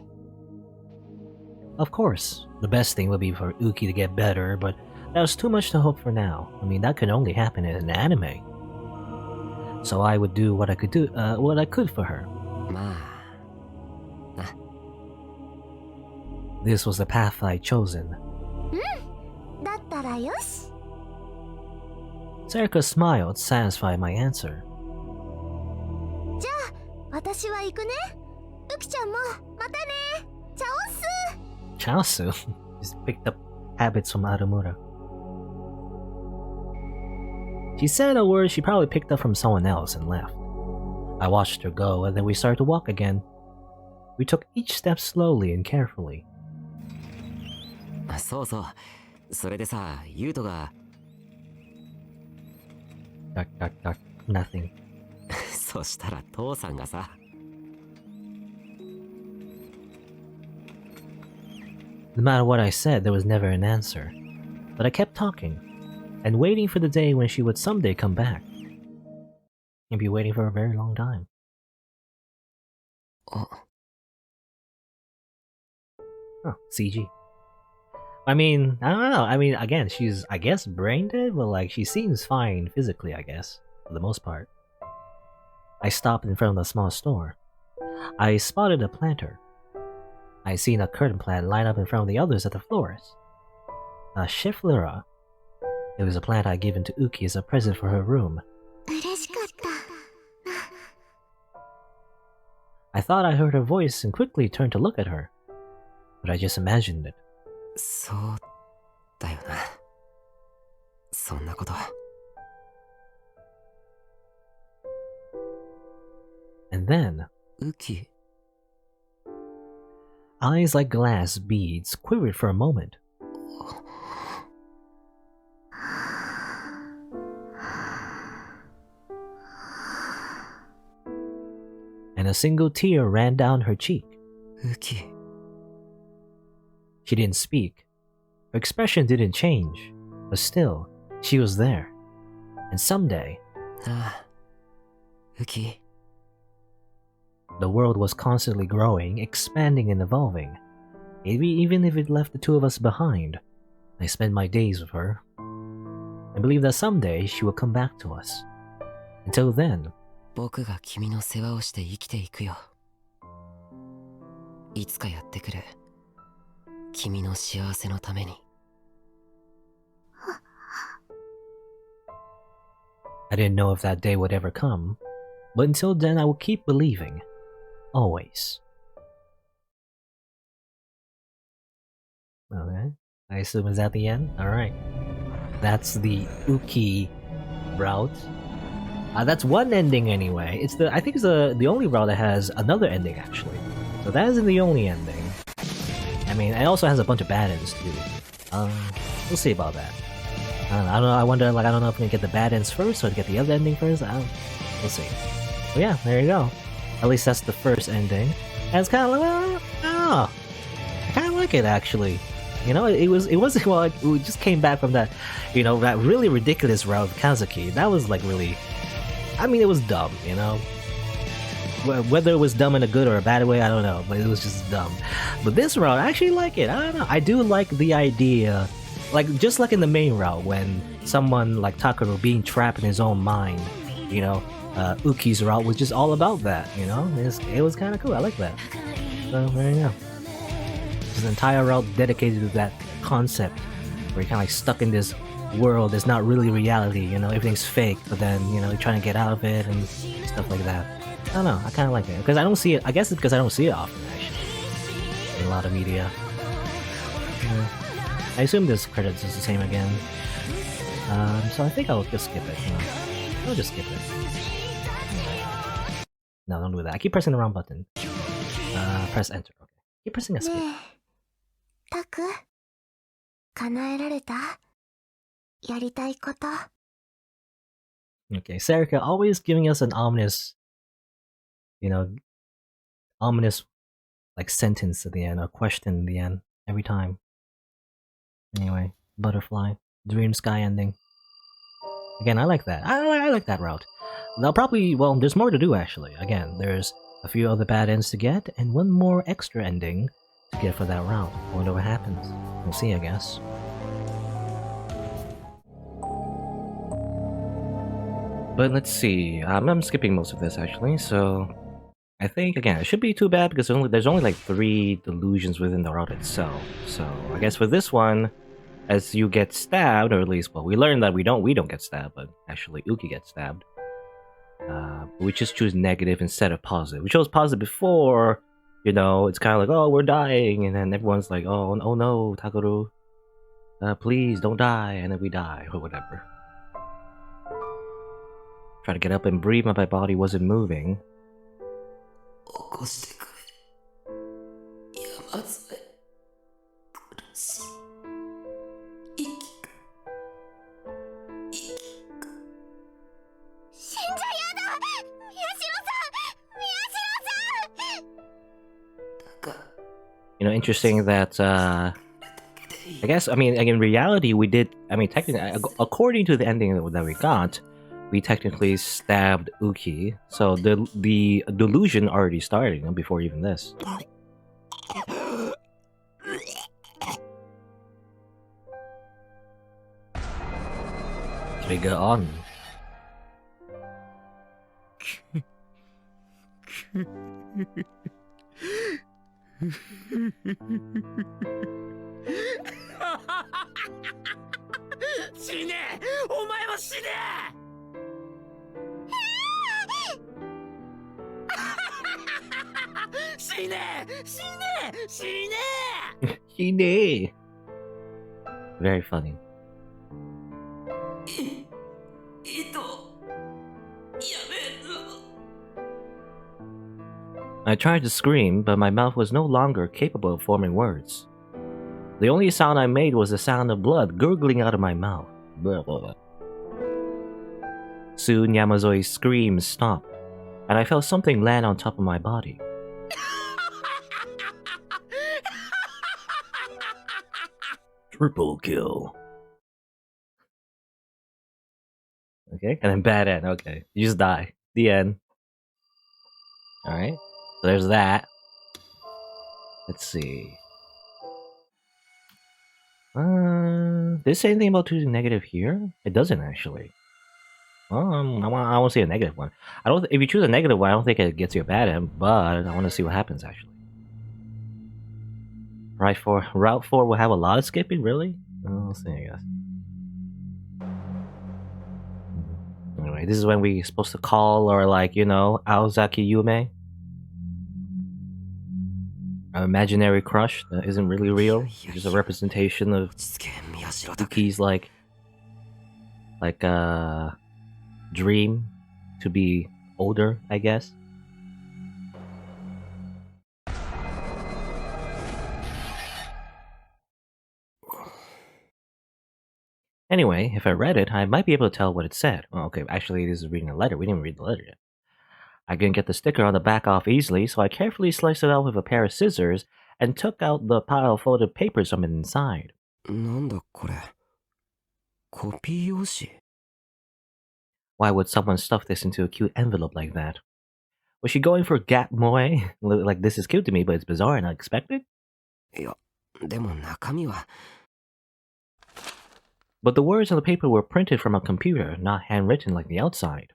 Of course, the best thing would be for Uki to get better, but that was too much to hope for now. I mean, that could only happen in an anime. So I would do what I could for her. まあ。This was the path I'd chosen. だったらよし。Serika smiled, satisfied my answer. じゃあ、私は行くね。ウキちゃんも、またね。チャオス。 Chaosu just picked up habits from Arumura. She said a word she probably picked up from someone else and left. I watched her go, and then we started to walk again. We took each step slowly and carefully. そうそう。それでさ、ユウトが。Nothing. そしたら父さんがさ。No matter what I said, there was never an answer. But I kept talking, and waiting for the day when she would someday come back. And be waiting for a very long time. あ。Oh, CG. I mean, I don't know. I mean, again, she's, I guess, brain dead, but like, she seems fine physically, I guess, for the most part. I stopped in front of the small store. I spotted a planter. I seen a curtain plant line up in front of the others at the florist. A Shiflera. It was a plant I'd given to Uki as a present for her room. 嬉しかった。I thought I heard her voice and quickly turned to look at her. But I just imagined it. そうだよな。そんなこと。And then, ウキ。 eyes like glass beads quivered for a moment. And a single tear ran down her cheek. ウキ。 She didn't speak. Her expression didn't change. But still, she was there. And someday, ああ。ウキ。 the world was constantly growing, expanding and evolving. Maybe even if it left the two of us behind, I spent my days with her. I believe that someday she will come back to us. Until then, 僕が君の世話をして生きていくよ。いつかやってくる。君の幸せのために。I didn't know if that day would ever come, but until then I will keep believing. Always. Okay. I assume is that the end? Alright. That's the Uki route. That's one ending anyway. I think it's the only route that has another ending actually. So that isn't the only ending. I mean, it also has a bunch of bad ends too. We'll see about that. I don't know. I wonder, like, I don't know if we can get the bad ends first or to get the other ending first. We'll see. But yeah, there you go. At least that's the first ending. And it's kind of like, I kind of like it actually. You know, it wasn't, well, we just came back from that, you know, that really ridiculous route of Kazuki. That was like really, I mean, it was dumb, you know? Whether it was dumb in a good or a bad way, I don't know, but it was just dumb. But this route, I actually like it. I don't know. I do like the idea, like, just like in the main route, when someone like Takuro being trapped in his own mind, you know, Uki's route was just all about that, you know? It was kind of cool. I like that. So, there you go. There's an entire route dedicated to that concept, where you're kind of like stuck in this world that's not really reality, you know? Everything's fake, but then, you know, you're trying to get out of it and stuff like that. I don't know, I kind of like it, because I don't see it, I guess it's because I don't see it often, actually, in a lot of media. Yeah. I assume this credits is the same again. So I think I'll just skip it, you know? I'll just skip it. No, don't do that. I keep pressing the wrong button. Press enter. Okay. Keep pressing ね escape. えタク叶えられたやりたいこと Okay, Serica always giving us an ominous, ominous like sentence at the end, or question at the end, every time. Anyway, butterfly, dream sky ending. Again, I like that. I like that route. There's more to do actually. Again, there's a few other bad ends to get, and one more extra ending to get for that route. I wonder what happens. We'll see, I guess. But let's see. I'm skipping most of this actually, so I think again it shouldn't be too bad because there's only like 3 delusions within the route itself. So I guess for this one, as you get stabbed, or at least we learned that we don't get stabbed, but actually Uki gets stabbed. We just choose negative instead of positive. We chose positive before, it's kind of like, oh, we're dying, and then everyone's like, oh no, Takeru, please don't die, and then we die or whatever. Try to get up and breathe, but my body wasn't moving. 起こしてくれ。山添。苦しい。息が。息が。死んじゃやだ宮代さんだが。Interesting that, I guess, in reality, we did, technically, according to the ending that we got, we technically stabbed Uki, so the delusion already started before even this. Trigger on. Shine! Very funny. I tried to scream, but my mouth was no longer capable of forming words. The only sound I made was the sound of blood gurgling out of my mouth. Blah, blah, blah. Soon Yamazoi's screams stopped, and I felt something land on top of my body. Triple kill. Okay, and then bad end. Okay, you just die. The end. Alright, so there's that. Let's see. Did it say anything about choosing negative here? It doesn't actually. Well, I want to see a negative one. If you choose a negative one, I don't think it gets you a bad end, but I want to see what happens actually. Route 4 will have a lot of skipping, really? We'll see, I guess. Anyway, this is when we're supposed to call or Aozaki Yume. Our imaginary crush that isn't really real. It's just a representation of Uki's dream to be older, I guess. Anyway, if I read it, I might be able to tell what it said. Oh, okay, actually, this is reading a letter. We didn't read the letter yet. I couldn't get the sticker on the back off easily, so I carefully sliced it out with a pair of scissors and took out the pile of folded papers from inside. なんだこれ。コピー用紙 Why would someone stuff this into a cute envelope like that? Was she going for Gap Moe? Like, this is cute to me, but it's bizarre and unexpected? いや、でも中身は。But the words on the paper were printed from a computer, not handwritten like the outside.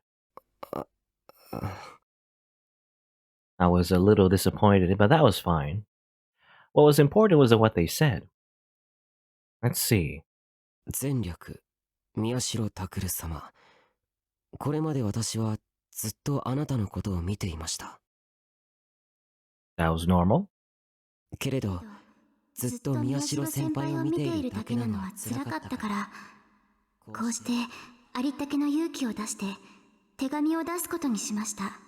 I was a little disappointed, but that was fine. What was important was what they said. Let's see. 前略、宮代拓様。これまで私はずっとあなたのことを見ていました。That was normal. けれど、ずっと宮代先輩を見ているだけなのは辛かったから、こうしてありったけの勇気を出して手紙を出すことにしました。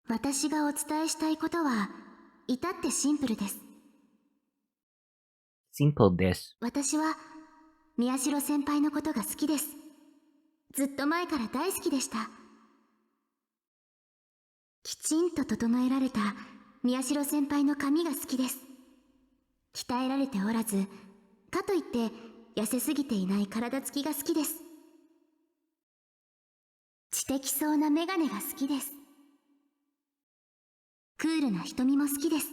私がお伝えしたいことは至ってシンプルです。Simple です。私は宮代先輩のことが好きです。ずっと前から大好きでした。きちんと整えられた宮代先輩の髪が好きです。鍛えられておらず、かといって痩せすぎていない体つきが好きです。知的そうなメガネが好きです。クールな瞳も好きです。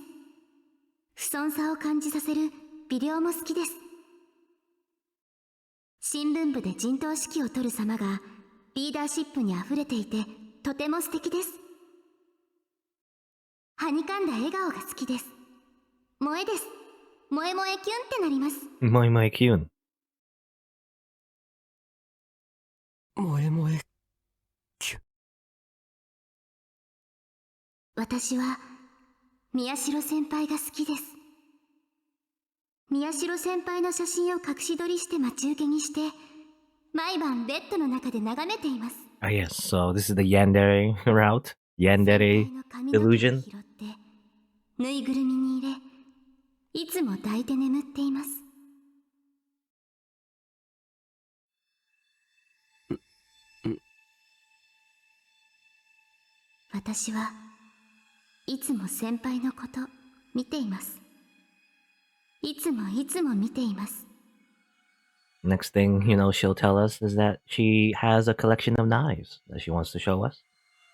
不遜さを感じさせる微量も好きです。新聞部で陣頭指揮を取る様がリーダーシップにあふれていてとても素敵です。はにかんだ笑顔が好きです。萌えです。萌え萌えキュンってなります。萌え萌えキュン。萌え萌えキュン。私は宮代先輩が好きです。宮代先輩の写真を隠し撮りして待ち受けにして毎晩ベッドの中で眺めています。Ah, yes, so this is the Yandere route. Yandere 先輩の髪の毛を illusion. 拾ってぬいぐるみに入れ、いつも抱いて眠っています。私はいつも先輩のこと見ています。いつもいつも見ています。 Next thing, she'll tell us is that she has a collection of knives that she wants to show us.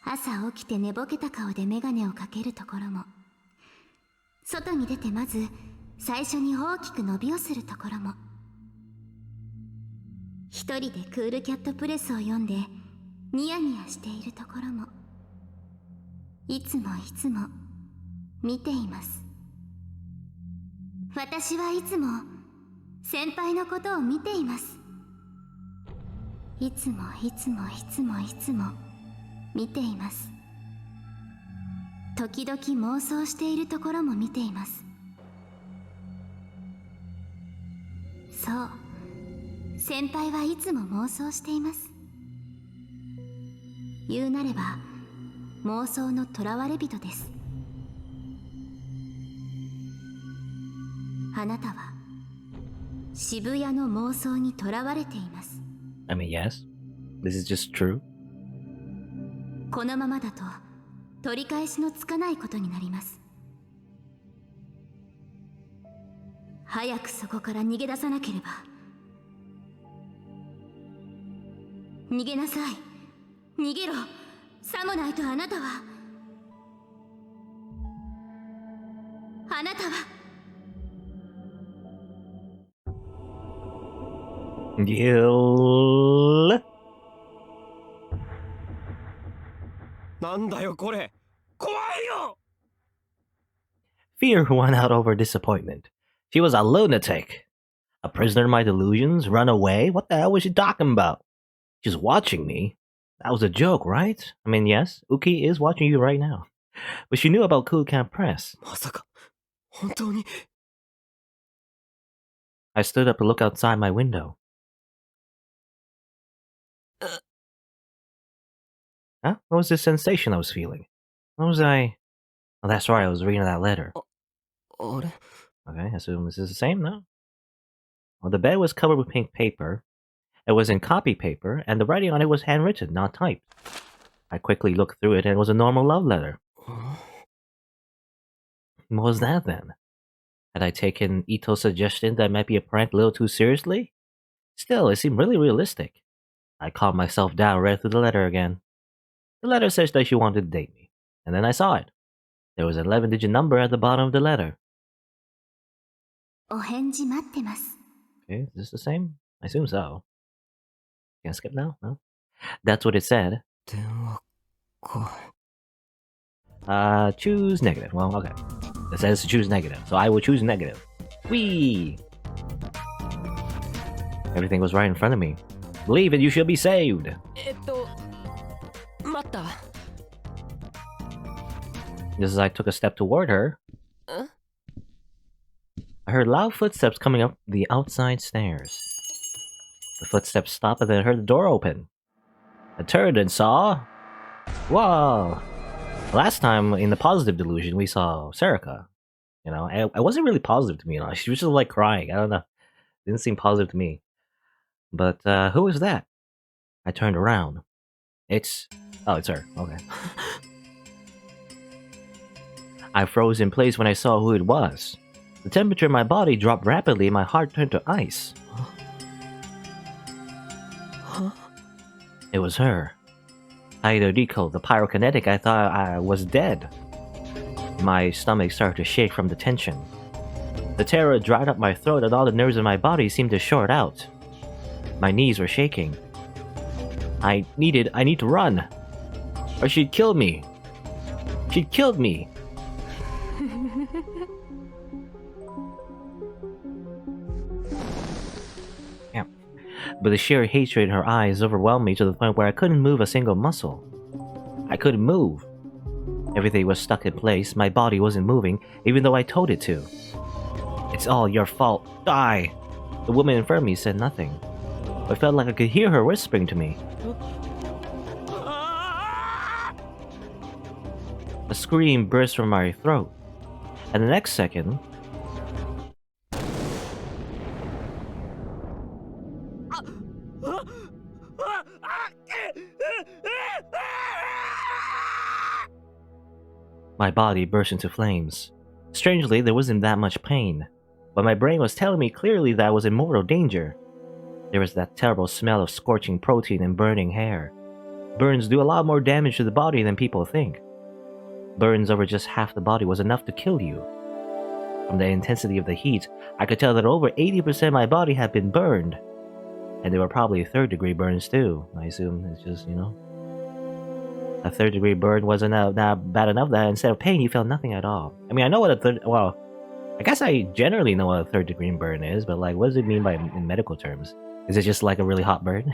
朝起きて寝ぼけた顔で眼鏡をかけるところも、外に出てまず最初に大きく伸びをするところも、一人でクールキャットプレスを読んでニヤニヤしているところも、いつもいつも見ています。私はいつも先輩のことを見ています。いつもいつもいつもいつも見ています。時々妄想しているところも見ています。そう、先輩はいつも妄想しています。言うなれば妄想の囚われ人です。あなたは渋谷の妄想に囚われています。 I mean, yes, this is just true. このままだと取り返しのつかないことになります。早くそこから逃げ出さなければ。逃げなさい。逃げろ。さもないとあなたはGil. なんだよこれ、怖いよ。 Fear won out over disappointment. She was a lunatic. A prisoner in my delusions? Run away? What the hell was she talking about? She's watching me? That was a joke, right? I mean, yes, Uki is watching you right now. But she knew about Cool Camp Press. まさか本当に。 I stood up to look outside my window. Huh? What was this sensation I was feeling? What was I... Oh, that's right, I was reading that letter. あれ、 Okay, I assume this is the same, no? Well, the bed was covered with pink paper. It was in copy paper, and the writing on it was handwritten, not typed. I quickly looked through it, and it was a normal love letter. What was that, then? Had I taken Ito's suggestion that it might be a prank a little too seriously? Still, it seemed really realistic. I calmed myself down, read through the letter again. The letter says that she wanted to date me, and then I saw it. There was an 11-digit number at the bottom of the letter. お返事待ってます。 Okay, is this the same? I assume so. Can I skip now? No? That's what it said. 電話か。 Choose negative. Well, okay. It says to choose negative, so I will choose negative. Whee! Everything was right in front of me. Believe it, you shall be saved. 待った。 Just as I took a step toward her, I heard loud footsteps coming up the outside stairs. The footsteps stopped and then I heard the door open. I turned and saw... Whoa! Last time in the positive delusion, we saw Serica. You know, I wasn't really positive to me. You know, she was just like crying. I don't know. Didn't seem positive to me. But who is that? I turned around. It's her. Okay. I froze in place when I saw who it was. The temperature in my body dropped rapidly and my heart turned to ice. It was her. Haidoriko, the pyrokinetic. I thought I was dead. My stomach started to shake from the tension. The terror dried up my throat and all the nerves in my body seemed to short out. My knees were shaking. I need to run. Or she'd kill me. She'd killed me. Yeah. But the sheer hatred in her eyes overwhelmed me to the point where I couldn't move a single muscle. I couldn't move. Everything was stuck in place. My body wasn't moving, even though I told it to. It's all your fault. Die! The woman in front of me said nothing. I felt like I could hear her whispering to me. A scream burst from my throat, and the next second... my body burst into flames. Strangely, there wasn't that much pain, but my brain was telling me clearly that I was in mortal danger. There was that terrible smell of scorching protein and burning hair. Burns do a lot more damage to the body than people think. Burns over just half the body was enough to kill you. From the intensity of the heat, I could tell that over 80% of my body had been burned. And there were probably third-degree burns too. I assume it's just, you know... a third-degree burn wasn't not bad enough that instead of pain, you felt nothing at all. I mean, I know what a third... well, I guess I generally know what a third-degree burn is, but like, what does it mean by in medical terms? Is it just like a really hot burn?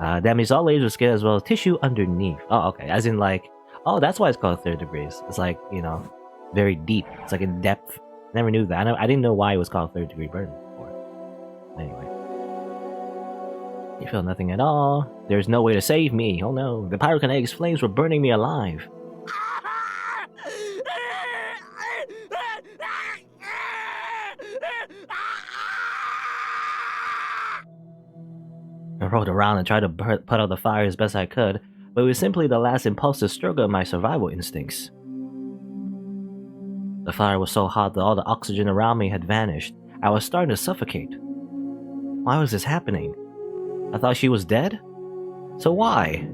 Damage all layers of skin as well as tissue underneath. Oh, okay. As in like... oh, that's why it's called third degrees. It's like, you know, very deep. It's like in depth. Never knew that. I didn't know why it was called third degree burn before. Anyway. You feel nothing at all. There's no way to save me. Oh no. The pyrokinetic's flames were burning me alive. I rolled around and tried to put out the fire as best I could, but it was simply the last impulsive struggle of my survival instincts. The fire was so hot that all the oxygen around me had vanished. I was starting to suffocate. Why was this happening? I thought she was dead? So why?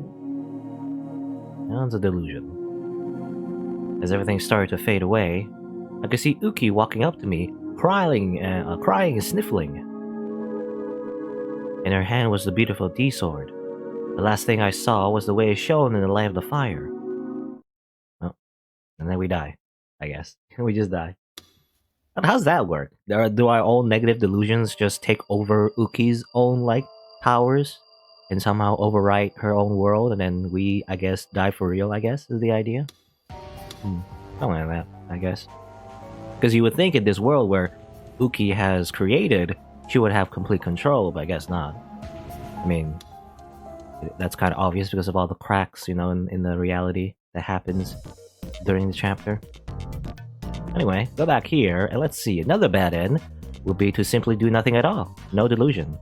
That was a delusion. As everything started to fade away, I could see Uki walking up to me, crying and sniffling. In her hand was the beautiful D-sword. The last thing I saw was the way it shone in the light of the fire. Oh, and then we die, I guess. We just die. But how's that work? Do our own negative delusions just take over Uki's own, like, powers? And somehow overwrite her own world, and then we, I guess, die for real, I guess, is the idea? Something like that, I guess. Because you would think in this world where Uki has created, she would have complete control, but I guess not. I mean... that's kind of obvious because of all the cracks, you know, in the reality that happens during the chapter. Anyway, go back here, and let's see. Another bad end would be to simply do nothing at all. No delusion.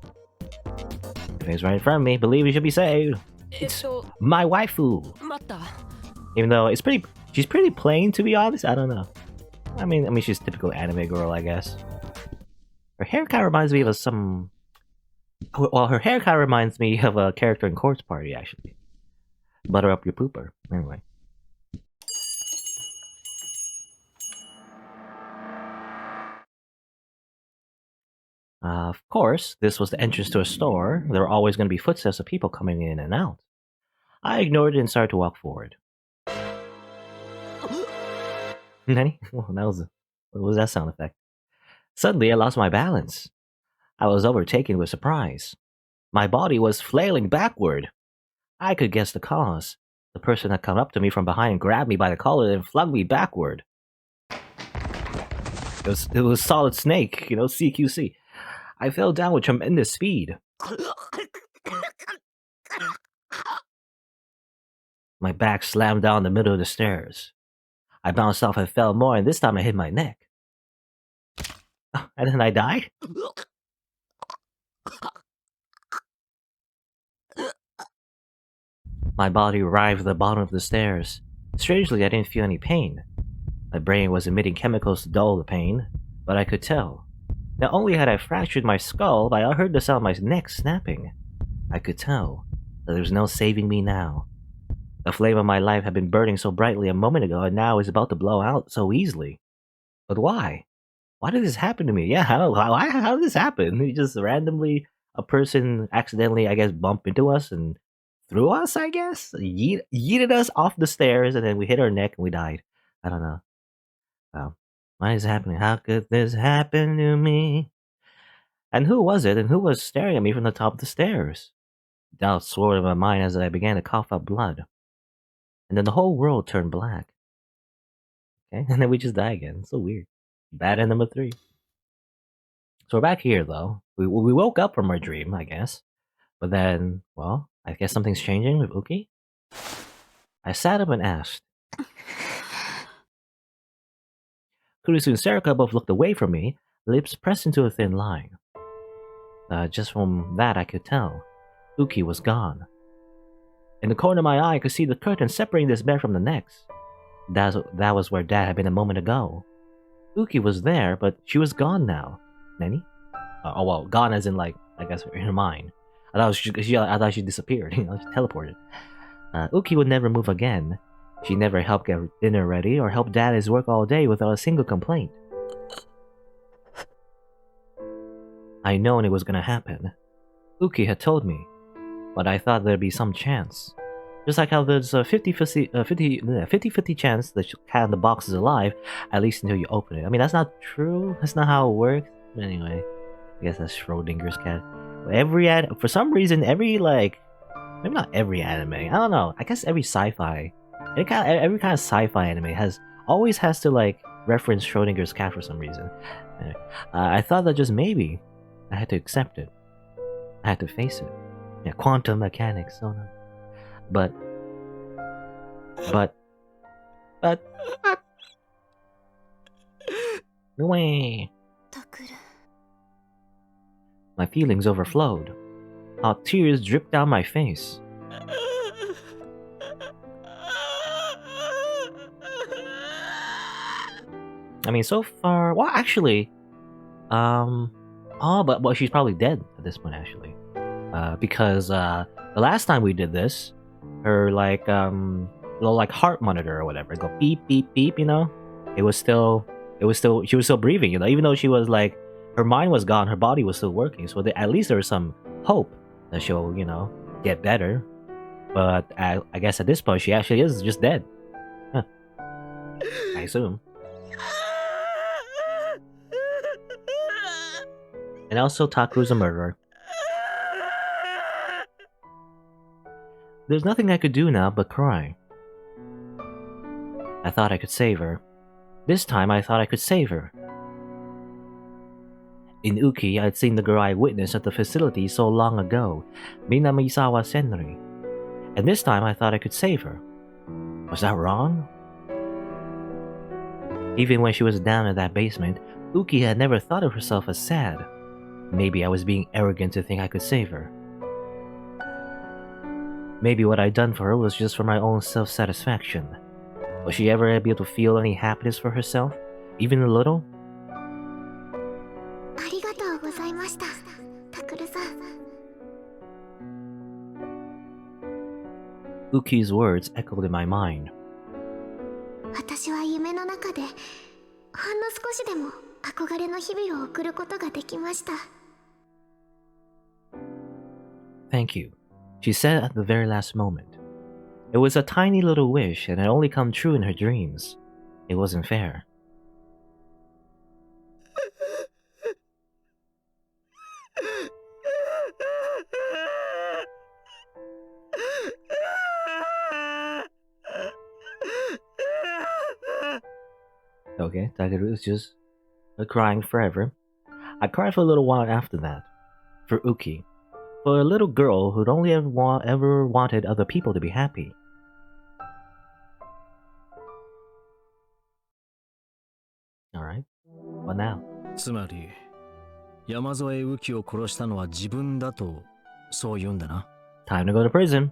Everything's right in front of me. Believe you should be saved. It's my waifu. Even though she's pretty plain, to be honest. I don't know. I mean, she's a typical anime girl, I guess. Her hair kind of reminds me of some... well, her hair kind of reminds me of a character in Corpse Party, actually. Butter up your pooper. Anyway. Of course, this was the entrance to a store. There were always going to be footsteps of people coming in and out. I ignored it and started to walk forward. Nani? Oh, what was that sound effect? Suddenly, I lost my balance. I was overtaken with surprise. My body was flailing backward. I could guess the cause. The person had come up to me from behind and grabbed me by the collar and flung me backward. It was Solid Snake, you know, CQC. I fell down with tremendous speed. My back slammed down the middle of the stairs. I bounced off and fell more, and this time I hit my neck. And then I died? My body arrived at the bottom of the stairs. Strangely, I didn't feel any pain. My brain was emitting chemicals to dull the pain, but I could tell. Not only had I fractured my skull, but I heard the sound of my neck snapping. I could tell that there was no saving me now. The flame of my life had been burning so brightly a moment ago, and now is about to blow out so easily. But why? Why did this happen to me? Yeah, how did this happen? We just randomly, a person accidentally, I guess, bumped into us and threw us, I guess? Yeeted us off the stairs, and then we hit our neck and we died. I don't know. Why is this happening? How could this happen to me? And who was it, and who was staring at me from the top of the stairs? Doubt swirled in my mind as I began to cough up blood. And then the whole world turned black. Okay, and then we just die again. It's so weird. Bad end number 3. So we're back here, though. We woke up from our dream, I guess. But then, well, I guess something's changing with Uki. I sat up and asked. Kurisu and Serika both looked away from me, lips pressed into a thin line. Just from that I could tell. Uki was gone. In the corner of my eye, I could see the curtain separating this bed from the next. That was where Dad had been a moment ago. Uki was there, but she was gone now. Nani? Oh well, gone as in like, I guess in her mind. I thought she disappeared. She teleported. Uki would never move again. She never helped get dinner ready or helped Dad his work all day without a single complaint. I'd known it was gonna happen. Uki had told me, but I thought there'd be some chance. Just like how there's a 50-50 chance that the cat in the box is alive, at least until you open it. I mean, that's not true. That's not how it works. But anyway, I guess that's Schrodinger's cat. For some reason, maybe not every anime. I don't know. I guess every sci-fi, every kind of sci-fi anime always has to like reference Schrodinger's cat for some reason. Anyway, I thought that just maybe I had to accept it. I had to face it. Yeah, quantum mechanics. So no. But no way. My feelings overflowed. Hot tears dripped down my face. I mean, so far, well, actually, but she's probably dead at this point, actually, because the last time we did this, her little like heart monitor or whatever, go beep beep beep, you know, she was still breathing, you know, even though she was like, her mind was gone, her body was still working, so at least there was some hope that she'll, you know, get better. But I guess at this point she actually is just dead. Huh. I assume. And also Taku's a murderer. There's nothing I could do now but cry. I thought I could save her. This time I thought I could save her. In Uki, I'd seen the girl I witnessed at the facility so long ago, Minamisawa Senri. And this time I thought I could save her. Was that wrong? Even when she was down in that basement, Uki had never thought of herself as sad. Maybe I was being arrogant to think I could save her. Maybe what I'd done for her was just for my own self-satisfaction. Was she ever able to feel any happiness for herself? Even a little? Uki's words echoed in my mind. Thank you, she said at the very last moment. It was a tiny little wish and had only come true in her dreams. It wasn't fair. Okay, Takeru is just crying forever. I cried for a little while after that. For Uki. For a little girl who'd only ever wanted other people to be happy. Alright. What now? つまり山添右京を殺したのは自分だとそう言うんだな。 Time to go to prison.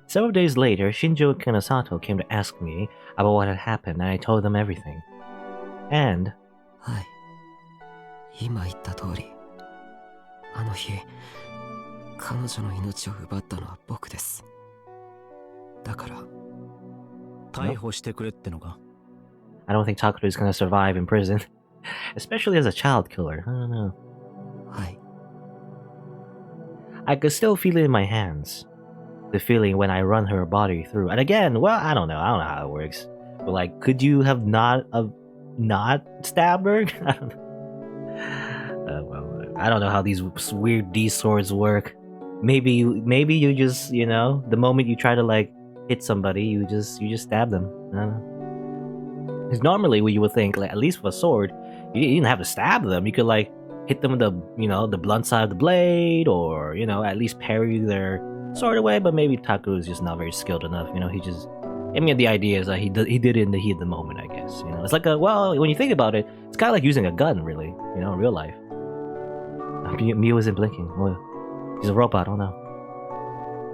Several days later, Shinjo Kanasato came to ask me about what had happened, and I told them everything. And はい。今言った通り、あの日、彼女の命を奪ったのは僕です。だから、逮捕してくれってのか。 I don't think Takeru is gonna survive in prison, especially as a child killer. I don't know. はい。 I could still feel it in my hands. The feeling when I run her body through. And again, well, I don't know how it works. But like, could you have not stabbed her? I don't know. Well, I don't know how these weird D swords work. Maybe you just, you know, the moment you try to like hit somebody, you just stab them. I don't know. Because normally, what you would think, like at least with a sword, you didn't have to stab them. You could like hit them with the, you know, the blunt side of the blade, or you know, at least parry their sword away. But maybe Takeru is just not very skilled enough. You know, he just. I mean, the idea is that he did it in the heat of the moment. I guess, you know, it's like well, when you think about it, it's kind of like using a gun, really. You know, in real life. Mew isn't blinking. Oh, he's a robot. Oh no.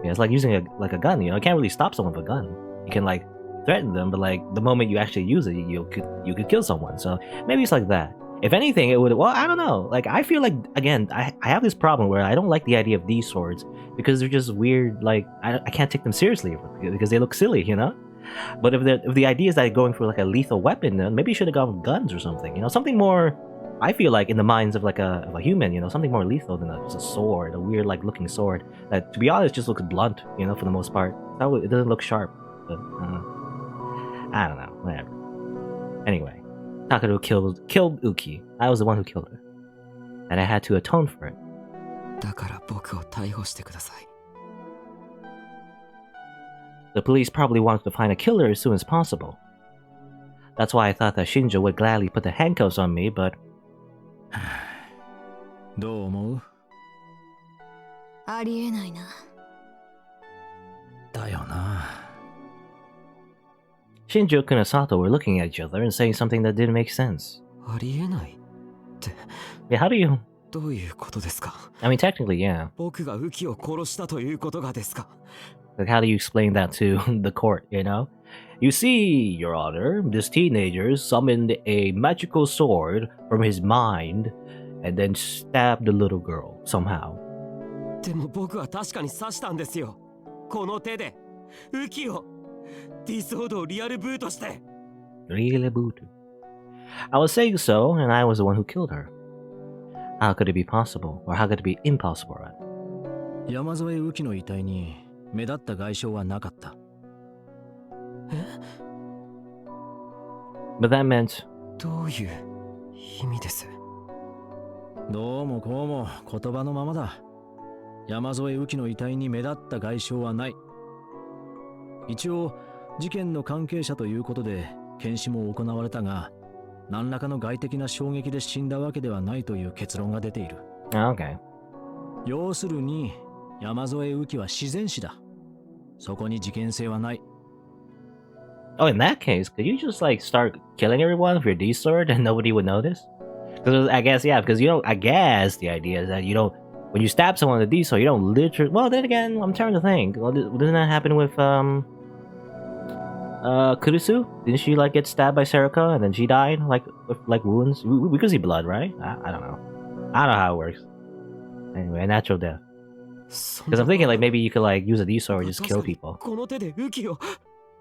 Yeah, it's like using a gun. You know, you can't really stop someone with a gun. You can like threaten them, but like the moment you actually use it, you could kill someone. So maybe it's like that. If anything, it would. Well, I don't know. Like I feel like again, I have this problem where I don't like the idea of these swords because they're just weird. Like I can't take them seriously because they look silly, you know. But if the idea is that going for like a lethal weapon, then maybe you should have gone with guns or something. You know, something more. I feel like in the minds of like a human, you know, something more lethal than just a sword, a weird like looking sword that, to be honest, just looks blunt. You know, for the most part, it doesn't look sharp. But I don't know. Whatever. Anyway, Takeru killed Uki. I was the one who killed her, and I had to atone for it. だから僕を逮捕してください。 The police probably wanted to find a killer as soon as possible. That's why I thought that Shinjo would gladly put the handcuffs on me, but どう思う？ありえないな。だよな。 Shinjo and Kunasato were looking at each other and saying something that didn't make sense. ありえない。 Yeah, how do you... どういうことですか？ I mean, technically, yeah. 僕がウキを殺したということがですか？ Like, how do you explain that to the court, you know? You see, Your Honor, this teenager summoned a magical sword from his mind and then stabbed the little girl, somehow. でも僕は確かに刺したんですよ。この手で。ウキを。ディソードをリアルブートして。Really booted. I was saying so, and I was the one who killed her. How could it be possible? Or how could it be impossible, right? 山添右京の遺体に目立った外傷はなかった。 But that meant... どういう意味です？どうもこうも言葉のままだ。山添右京の遺体に目立った外傷はない。一応事件の関係者ということで検視も行われたが、何らかの外的な衝撃で死んだわけではないという結論が出ている。Okay. 要するに山添右京は自然死だ。そこに事件性はない。 Oh, in that case, could you just like start killing everyone with your D sword and nobody would notice? Because I guess, yeah, because you don't. I guess the idea is that you don't. When you stab someone with a D sword, you don't literally. Well, then again, I'm trying to think. Well, didn't that happen with Kurusu? Didn't she like get stabbed by Serika and then she died like with like wounds? We could see blood, right? I don't know. I don't know how it works. Anyway, a natural death. Because I'm thinking like maybe you could like use a D sword and just kill people. この手でウキを。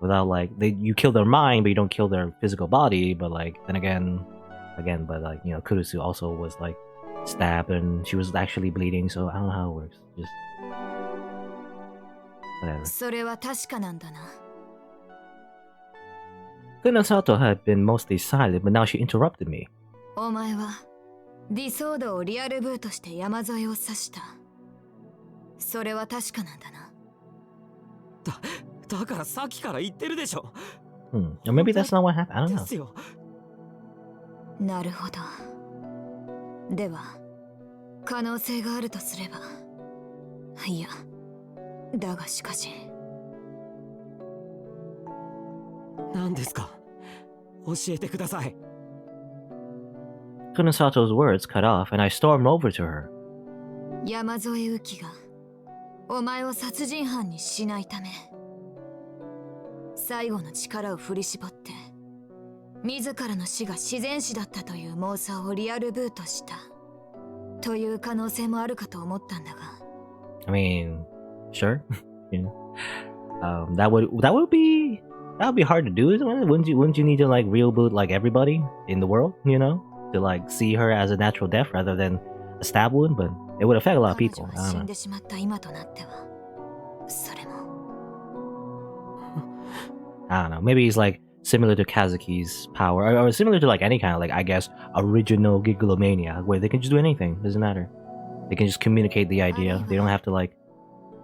Without like you kill their mind but you don't kill their physical body, but like then again but like, you know, Kurusu also was like stabbed and she was actually bleeding, so I don't know how it works. Just whatever. それは確かなんだな。 Kunasato had been mostly silent, but now she interrupted me. お前はディソードをリアルブートして山添を刺した。それは確かなんだな。だからさっきから言ってるでしょ。Or maybe that's not what happened. I don't で know. すよ。なるほど。では可能性があるとすれば、いや、だがしかし。何ですか？教えてください。Kunosato's words cut off, and I stormed over to her. 山添右京がお前を殺人犯にしないため最後の力を振り絞って自らの死が自然死だったという妄想をリアルブートしたという可能性もあるかと思ったんだが I mean, sure. You know, that would be hard to do, isn't it? Wouldn't you need to like reboot like everybody in the world, you know, to like see her as a natural death rather than a stab wound? But it would affect a lot of people. I 死 don't ん know. でしまった今となってはそれも I don't know. Maybe it's like similar to Kazuki's power, or similar to like any kind of like, I guess, original Gigolomania, where they can just do anything. Doesn't matter. They can just communicate the idea. They don't have to like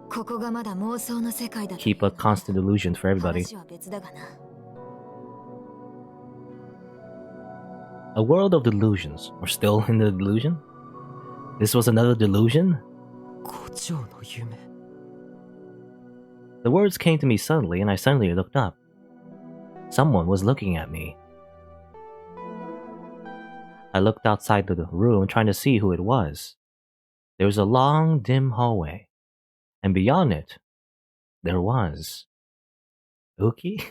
ここがまだ妄想の世界だと keep a constant illusion for everybody. 話は別だがな A world of delusions. We're still in the delusion? This was another delusion? 胡蝶の夢 The words came to me suddenly, and I suddenly looked up. Someone was looking at me. I looked outside the room, trying to see who it was. There was a long, dim hallway, and beyond it, there was... Uki?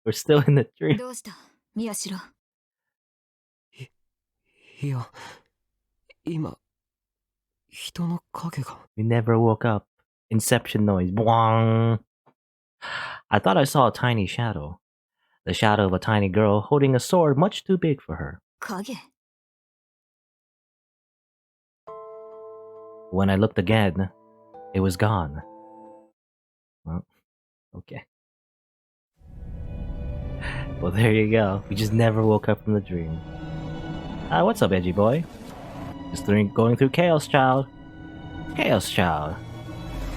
We're still in the dream. どうした宮代いや今人の影が We never woke up. Inception noise. Boing! I thought I saw a tiny shadow. The shadow of a tiny girl holding a sword much too big for her. 影 When I looked again, it was gone. Well, okay. Well, there you go. We just never woke up from the dream. What's up, edgy boy? Just going through Chaos Child. Chaos Child.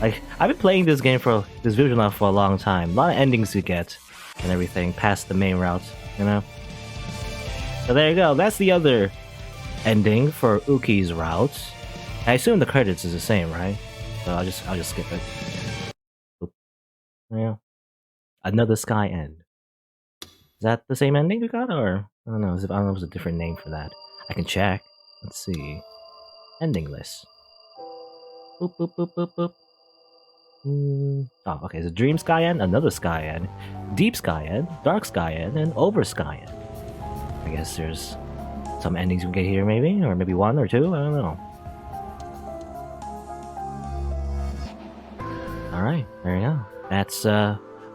Like, I've been playing this game for this visual novel for a long time. A lot of endings you get and everything past the main route, you know? So there you go. That's the other ending for Uki's route. I assume the credits is the same, right? So I'll just skip it. Oop. Yeah. Another Sky End. Is that the same ending we got, or I don't know? I don't know if there's a different name for that. I can check. Let's see. Ending list. Boop boop boop boop boop. Oh, okay. So Dream Sky End, another Sky End, Deep Sky End, Dark Sky End, and Over Sky End. I guess there's some endings we can get here, maybe, or maybe one or two. I don't know. All right, there you go. That's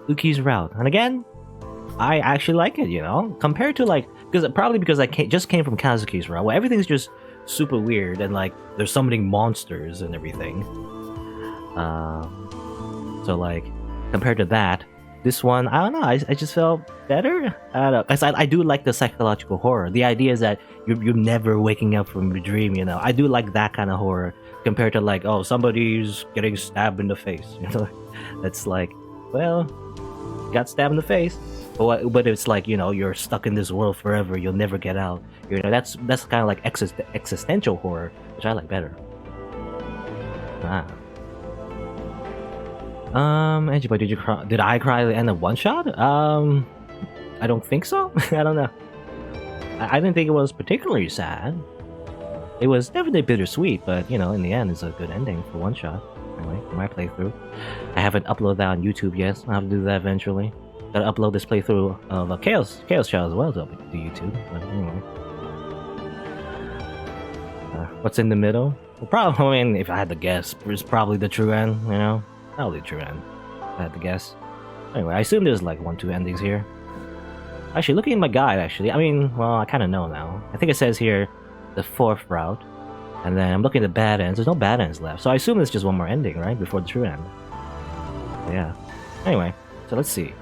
Uki's route, and again, I actually like it. You know, compared to like, because I just came from Kazuki's route, where everything's just super weird and like there's summoning monsters and everything. So like compared to that, this one, I don't know, I just felt better. I don't know, 'cause I do like the psychological horror. The idea is that you're never waking up from a dream. You know, I do like that kind of horror compared to like, oh, somebody's getting stabbed in the face. You know, that's like, well, got stabbed in the face. But it's like, you know, you're stuck in this world forever. You'll never get out. You know, that's kind of like existential horror, which I like better. Angie, but did I cry at the end of one shot? I don't think so. I don't know. I didn't think it was particularly sad. It was definitely bittersweet, but you know, in the end, it's a good ending for one shot. Anyway, for my playthrough, I haven't uploaded that on YouTube yet. I'll have to do that eventually. Gotta upload this playthrough of a Chaos Child as well to YouTube. But anyway. What's in the middle? Well, probably, I mean, if I had to guess, it's probably the true end, you know? Probably the true end, if I had to guess. Anyway, I assume there's like 1-2 endings here. Actually, looking at my guide, actually, I mean, well, I kind of know now. I think it says here the 4th route. And then I'm looking at the bad ends. There's no bad ends left. So I assume there's just one more ending, right? Before the true end. So, yeah. Anyway, so let's see.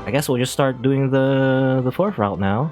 I guess we'll just start doing the 4th route now.